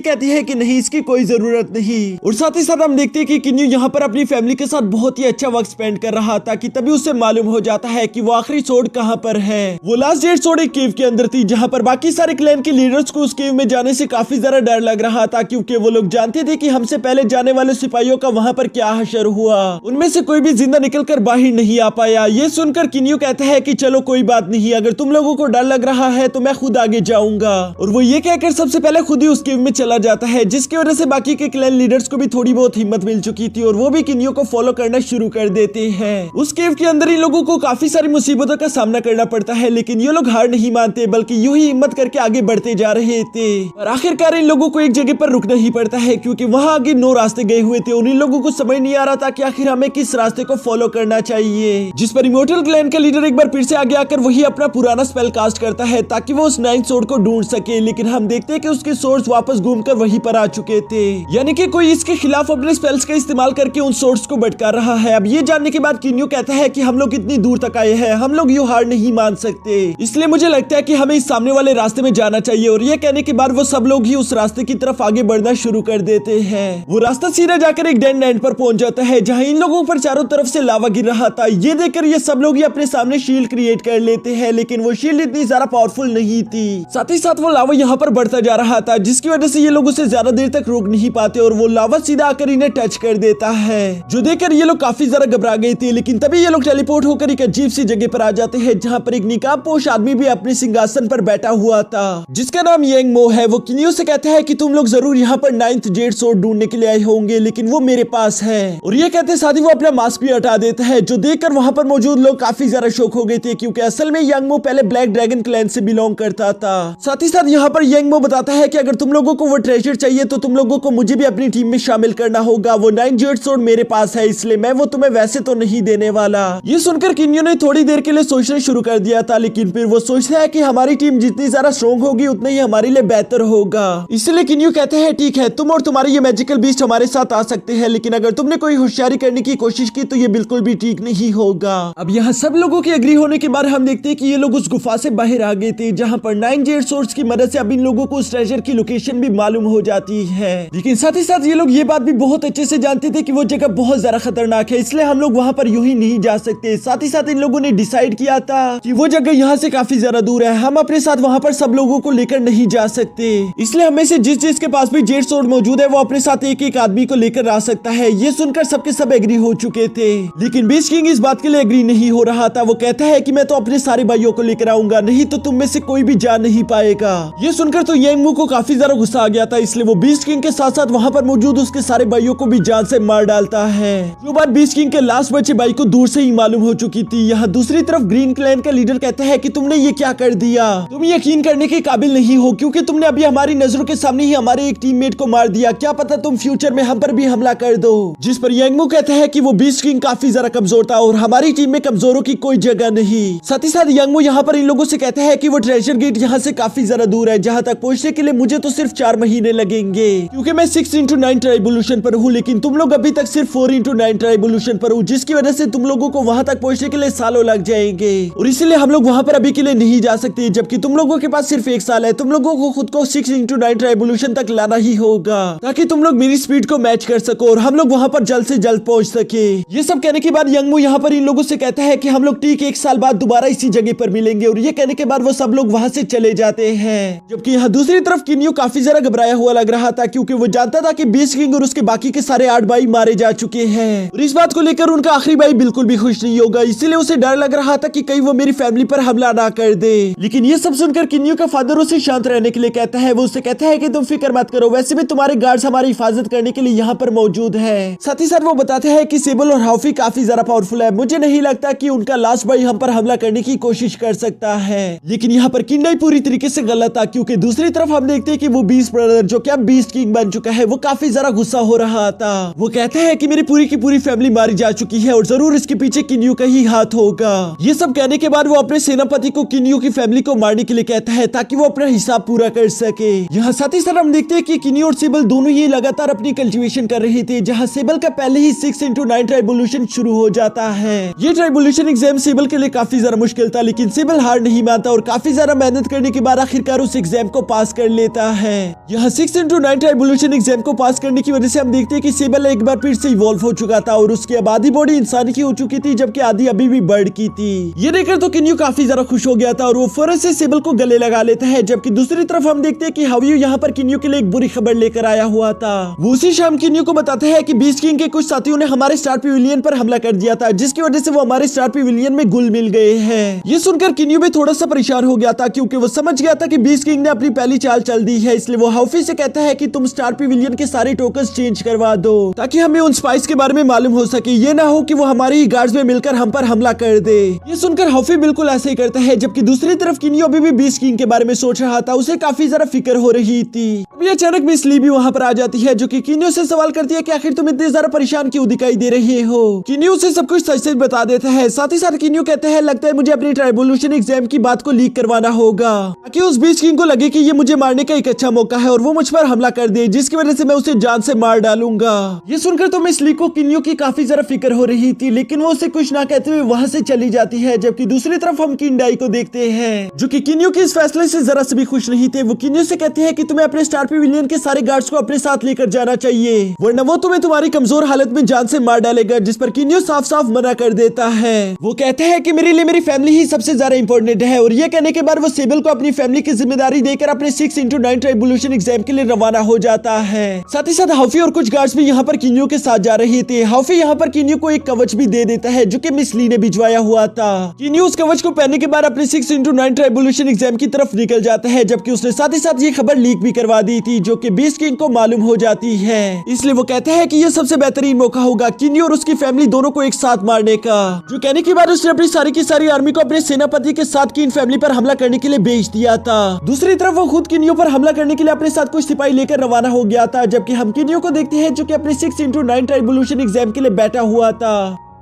कहती है कि नहीं, इसकी कोई जरूरत नहीं। और साथ ही साथ हम देखते हैं कि किन्यू यहाँ पर अपनी फैमिली के साथ बहुत ही अच्छा वक्त स्पेंड कर रहा था कि तभी उसे मालूम हो जाता है कि वो आखिरी सोड कहाँ पर है। वो लास्ट डेट सोड एक केव के अंदर थी जहाँ पर बाकी सारे क्लैन के लीडर्स को उस केव में जाने से काफी ज्यादा डर लग रहा था, क्योंकि वो लोग जानते थे कि हमसे पहले जाने वाले सिपाहियों का वहां पर क्या हशर हुआ। उनमें से कोई भी जिंदा निकलकर बाहर नहीं आ पाया। ये सुनकर किन्यू कहता है कि चलो कोई बात नहीं, अगर तुम लोगों को डर लग रहा है तो मैं खुद आगे जाऊंगा। और वो ये कहकर सबसे पहले खुद ही उस केव में चला जाता है, जिसकी वजह से बाकी के क्लैन लीडर्स को भी थोड़ी बहुत हिम्मत मिल चुकी थी और वो भी किन्यू को फॉलो करना शुरू कर देते हैं। उस केव के अंदर इन लोगों को काफी सारी मुसीबतों का सामना करना पड़ता है, लेकिन ये लोग हार नहीं मानते बल्कि यूं ही हिम्मत करके आगे बढ़ते जा रहे थे। और आखिरकार इन लोगों को एक जगह पर रुकना ही पड़ता है, क्योंकि वहां आगे 9 रास्ते गए हुए थे और इन लोगों को समझ नहीं आ रहा था कि आखिर हमें किस रास्ते को फॉलो करना चाहिए। जिस पर इमोर्टल क्लैन का लीडर एक बार फिर से आगे आकर वही अपना पुराना स्पेल कास्ट करता है ताकि वो उस 9th सोर्ड को ढूंढ सके, लेकिन हम देखते हैं कि उसके सोर्ड्स वापस घूमकर वहीं पर आ चुके थे, यानी कि कोई इसके खिलाफ अपने स्पेल्स का इस्तेमाल करके उन सोर्ड्स को भटका रहा है। अब ये जानने के बाद किन्यू कहता है कि हम लोग इतनी दूर तक आए हैं, हम लोग यूं हार नहीं मान सकते, इसलिए मुझे लगता है कि हमें इस सामने वाले रास्ते में जाना चाहिए। और ये कहने के बाद वो सब लोग ही उस रास्ते की तरफ आगे बढ़ना शुरू कर देते हैं। वो रास्ता सीधा जाकर एक डेड एंड पर पहुंच जाता है जहां इन लोगों पर चारों तरफ से लावा गिर रहा था। ये देखकर ये सब लोग ही अपने सामने शील्ड क्रिएट कर लेते हैं, लेकिन वो शील्ड इतनी ज्यादा पावरफुल नहीं थी। साथ ही साथ वो लावा यहाँ पर बढ़ता जा रहा था, जिसकी वजह से ये लोग उसे ज्यादा देर तक रोक नहीं पाते और वो लावा सीधा आकर इन्हें टच कर देता है, जो देखकर ये लोग काफी ज्यादा घबरा गए थे। लेकिन तभी ये लोग टेलीपोर्ट होकर एक अजीब सी जगह पर आ जाते हैं जहाँ पर एक निकाबपोश आदमी भी अपने सिंहासन पर बैठा हुआ था, जिसका नाम यांग मो है। वो किन्यू से कहता है कि तुम लोग जरूर यहाँ पर 9th जेड सोर्ड ढूंढने के लिए आए होंगे, लेकिन वो मेरे पास है। और ये कहते साथ ही वो अपना मास्क भी हटा देता है, जो देखकर वहां पर मौजूद लोग काफी ज्यादा शॉक हो गए थे, क्योंकि असल में यांग मो पहले ब्लैक ड्रैगन क्लैन से बिलोंग करता था। साथ ही साथ यहाँ पर यांग मो बताता है कि अगर तुम लोगों को वो ट्रेजर चाहिए तो तुम लोगों को मुझे भी अपनी टीम में शामिल करना होगा। वो 9th जेड सोर्ड मेरे पास है, इसलिए मैं वो तुम्हें वैसे तो नहीं देने वाला। ये सुनकर किन्यू ने थोड़ी देर के लिए सोचना शुरू कर दिया था, लेकिन फिर वो सोचता है कि हमारी टीम जितनी ज्यादा स्ट्रॉन्ग होगी उतना ही हमारे लिए बेहतर होगा। इसलिए किन्यू कहते हैं ठीक है, तुम और तुम्हारी ये मैजिकल बीस्ट हमारे साथ आ सकते हैं, लेकिन अगर तुमने कोई होशियारी करने की कोशिश की तो ये बिल्कुल भी ठीक नहीं होगा। अब यहाँ सब लोगों के एग्री होने के बाद हम देखते हैं कि ये लोग उस गुफा से बाहर आ गए थे, जहाँ पर 9 जेड सोर्ड्स की मदद से अब इन लोगों को उस ट्रेजर की लोकेशन भी मालूम हो जाती है। लेकिन साथ ही साथ ये लोग ये बात भी बहुत अच्छे से जानते थे कि वो जगह बहुत ज्यादा खतरनाक है, इसलिए हम लोग वहाँ पर यूं ही नहीं जा सकते। साथ ही साथ इन लोगों ने डिसाइड किया था कि वो जगह यहाँ से काफी ज्यादा दूर है, हम अपने साथ वहाँ पर सब लोगों को लेकर नहीं जा सकते, इसलिए हमें से जिस के पास भी जेड सोर्ड मौजूद है वो अपने साथ एक एक आदमी को लेकर आ सकता है। ये सुनकर सबके सब एग्री हो चुके थे, लेकिन बीस्ट किंग इस बात के लिए एग्री नहीं हो रहा था। वो कहता है कि मैं तो अपने सारे भाइयों को लेकर आऊंगा, नहीं तो तुम में से कोई भी जा नहीं पाएगा। ये सुनकर तो यांग मो को काफी ज्यादा गुस्सा आ गया था, इसलिए वो बीस्ट किंग के साथ साथ वहाँ पर मौजूद उसके सारे भाइयों को भी जान से मार डालता है। जो बात बीस्ट किंग के लास्ट बचे भाई को दूर से ही मालूम हो चुकी थी। यहाँ दूसरी तरफ ग्रीन क्लैन का लीडर कहता है कि तुमने ये क्या कर दिया, तुम यकीन करने के काबिल नहीं हो, क्योंकि तुमने अभी हमारी नजरों के सामने ही हमारे एक टीममेट को मार दिया, क्या पता तुम फ्यूचर में हम पर भी हमला कर दो। जिस पर यांग मो कहता है कि वो बीस्ट किंग काफी ज्यादा कमजोर था और हमारी टीम में कमजोरों की कोई जगह नहीं। साथ ही साथ यांग मो यहाँ पर इन लोगों से कहता है कि वो ट्रेजर गेट यहाँ से काफी ज्यादा दूर है, जहाँ तक पहुँचने के लिए मुझे तो सिर्फ 4 महीने लगेंगे, क्योंकि मैं 6x9 ट्राइबोल्यूशन पर हूँ, लेकिन तुम लोग अभी तक सिर्फ 4x9 ट्राइबोल्यूशन पर हूँ, जिसकी वजह से तुम लोगों को वहाँ तक पहुँचने के लिए सालों लग जाएंगे और इसलिए हम लोग वहाँ पर अभी के लिए नहीं जा सकते, जबकि तुम लोगों के पास सिर्फ 1 साल है। तुम लोगों को खुद को 6x9 ट्राइबोल्यूशन तक लाना ही होगा ताकि तुम लोग मेरी स्पीड को मैच कर सको और हम लोग वहाँ पर जल्द से जल्द पहुँच सके। ये सब कहने के बाद यांग मो यहाँ पर इन लोगों से कहता है कि हम लोग ठीक 1 साल बाद दोबारा इसी जगह पर मिलेंगे और ये कहने के बाद वो सब लोग वहाँ से चले जाते हैं। जबकि यहाँ दूसरी तरफ किन्यू काफी ज्यादा घबराया हुआ लग रहा था, क्योंकि वो जानता था कि बीस्ट किंग और उसके बाकी के सारे 8 भाई मारे जा चुके हैं और इस बात को लेकर उनका आखिरी भाई बिल्कुल भी खुश नहीं होगा, इसीलिए उसे डर लग रहा था कि कहीं वो मेरी फैमिली पर हमला ना कर दे। लेकिन ये सब सुनकर किन्यू का फादर उसे शांत रहने के लिए कहता है। वो उसे कहता है कि तुम फिक्र मत करो, वैसे भी तुम्हारे गार्ड्स हमारी हिफाजत करने के लिए यहाँ पर मौजूद है। साथ ही साथ वो बताते हैं कि सेबल और हाउफी काफी ज्यादा पावरफुल है, मुझे नहीं लगता कि उनका लास्ट भाई हम पर हमला करने की कोशिश कर सकता है। लेकिन यहाँ पर किंडाई पूरी तरीके से गलत था, क्योंकि दूसरी तरफ हम देखते हैं कि वो बीस्ट ब्रदर जो कि अब बीस्ट किंग बन चुका है, वो काफी ज्यादा गुस्सा हो रहा था। वो कहता है कि मेरी पूरी की पूरी फैमिली मारी जा चुकी है और जरूर इसके पीछे किन्यू का ही हाथ होगा। ये सब कहने के बाद वो अपने सेनापति को किन्यू की फैमिली को मारने के लिए कहता है ताकि वो अपना हिसाब पूरा कर सके। यहाँ साथ ही साथ हम देखते हैं कि किन्यू और सेबल दोनों ही लगातार अपनी कल्टीवेशन कर रहे थे, जहाँ सेबल का पहले ही 6x9 ट्राइबोल्यूशन शुरू हो जाता है। ये ट्राइबोल्यूशन एग्जाम सेबल के लिए काफी ज्यादा मुश्किल था, लेकिन सेबल हार नहीं मानता और काफी ज्यादा मेहनत करने के बाद आखिरकार उस एग्जाम को पास कर लेता है। यहाँ 6x9 ट्राइबोल्यूशन एग्जाम को पास करने की वजह से हम देखते हैं कि सेबल एक बार फिर से इवॉल्व हो चुका था और उसकी अब आधी बॉडी इंसान की हो चुकी थी, जबकि आधी अभी भी बर्ड की थी। ये देखकर तो किन्यू काफी ज्यादा खुश हो गया था और वो फौरन से सेबल को गले लगा लेता है। जबकि दूसरी तरफ हम देखते हैं कि हावियो यहाँ पर किन्यू के लिए एक बुरी खबर लेकर आया हुआ था। वो उसी शाम किन्यू को बताते हैं कि बीस्ट किंग के कुछ साथियों ने हमारे स्टार पेविलियन पर हमला कर दिया था, जिसकी वजह से वो हमारे स्टार पेविलियन में घुल मिल गए हैं। ये सुनकर किन्यू भी थोड़ा सा परेशान हो गया था, क्योंकि वो समझ गया था कि बीस्ट किंग ने अपनी पहली चाल चल दी है। इसलिए वो हाफी से कहता है कि तुम स्टार पेविलियन के सारे टोकन्स चेंज करवा दो, ताकि हमें उन स्पाइस के बारे में मालूम हो सके। ये ना हो कि वो हमारे ही गार्ड्स में मिलकर हम पर हमला कर दे। ये सुनकर हाफी बिल्कुल ऐसे ही करता है। जबकि दूसरी तरफ किन्यू अभी भी बीस्ट किंग के बारे में सोच रहा था, उसे काफी ज्यादा फिक्र हो रही थी। अभी अचानक मिस ली भी वहाँ पर आ जाती है, जो कि किन्यू से सवाल करती है कि आखिर तुम इतने ज्यादा परेशान क्यों दिखाई दे रहे हो। किन्यू उसे सब कुछ सच सच बता देता है। साथ ही साथ किन्यू कहते हैं, लगता है मुझे अपनी ट्राइबोल्यूशन एग्जाम की बात को लीक करवाना होगा, ताकि उस बीस्ट किंग को लगे कि ये मुझे मारने का एक अच्छा मौका है और वो मुझ पर हमला कर दे, जिसकी वजह से मैं उसे जान से मार डालूंगा। ये सुनकर तो मिस ली को किन्यू की काफी ज्यादा फिक्र हो रही थी, लेकिन वो उसे कुछ ना कहते हुए वहाँ से चली जाती है। जबकि दूसरी तरफ हम किंडाई को देखते हैं, जो कि किन्यू के इस फैसले से जरा से भी खुश नहीं थे। वो किन्यू से कहते हैं कि तुम्हें अपने स्टार पेविलियन के सारे गार्ड्स को अपने साथ लेकर जाना चाहिए, वरना वो तुम्हें तुम्हारी कमजोर हालत में जान से मार डालेगा, जिस पर किन्यू साफ साफ मना कर देता है। वो कहते हैं कि मेरे लिए मेरी फैमिली ही सबसे ज्यादा इंपॉर्टेंट है, और ये कहने के बाद वो सेबल को अपनी फैमिली की जिम्मेदारी देकर अपने 6x9 ट्राइबोल्यूशन एग्जाम के लिए रवाना हो जाता है। साथ ही साथ हाफी और कुछ गार्ड्स भी यहाँ पर किन्यू के साथ जा रहे थे। हाफी यहाँ पर किन्यू को एक कवच भी दे देता है, जो कि मिस ली ने भिजवाया हुआ था। किन्यू उस कवच को पहनने के बाद अपने 6x9 ट्राइबोल्यूशन एग्जाम की तरफ निकल जाता है, जबकि उसने साथ ही साथ ये खबर लीक भी करवा दी थी, जो कि बीस्ट किंग को मालूम हो जाती है। इसलिए वो कहते हैं कि ये सबसे बेहतरीन मौका होगा किन्यू और उसकी फैमिली दोनों को एक साथ मारने का। जो कहने के बाद उसने अपनी सारी की सारी आर्मी को अपने सेनापति के साथ की इन फैमिली पर हमला करने के लिए भेज दिया था। दूसरी तरफ वो खुद किन्यू पर हमला करने के लिए अपने साथ कुछ सिपाही लेकर रवाना हो गया था। जबकि हम किन्यू को देखते हैं, जो कि अपने 6x9 ट्राइबोल्यूशन एग्जाम के लिए बैठा हुआ था।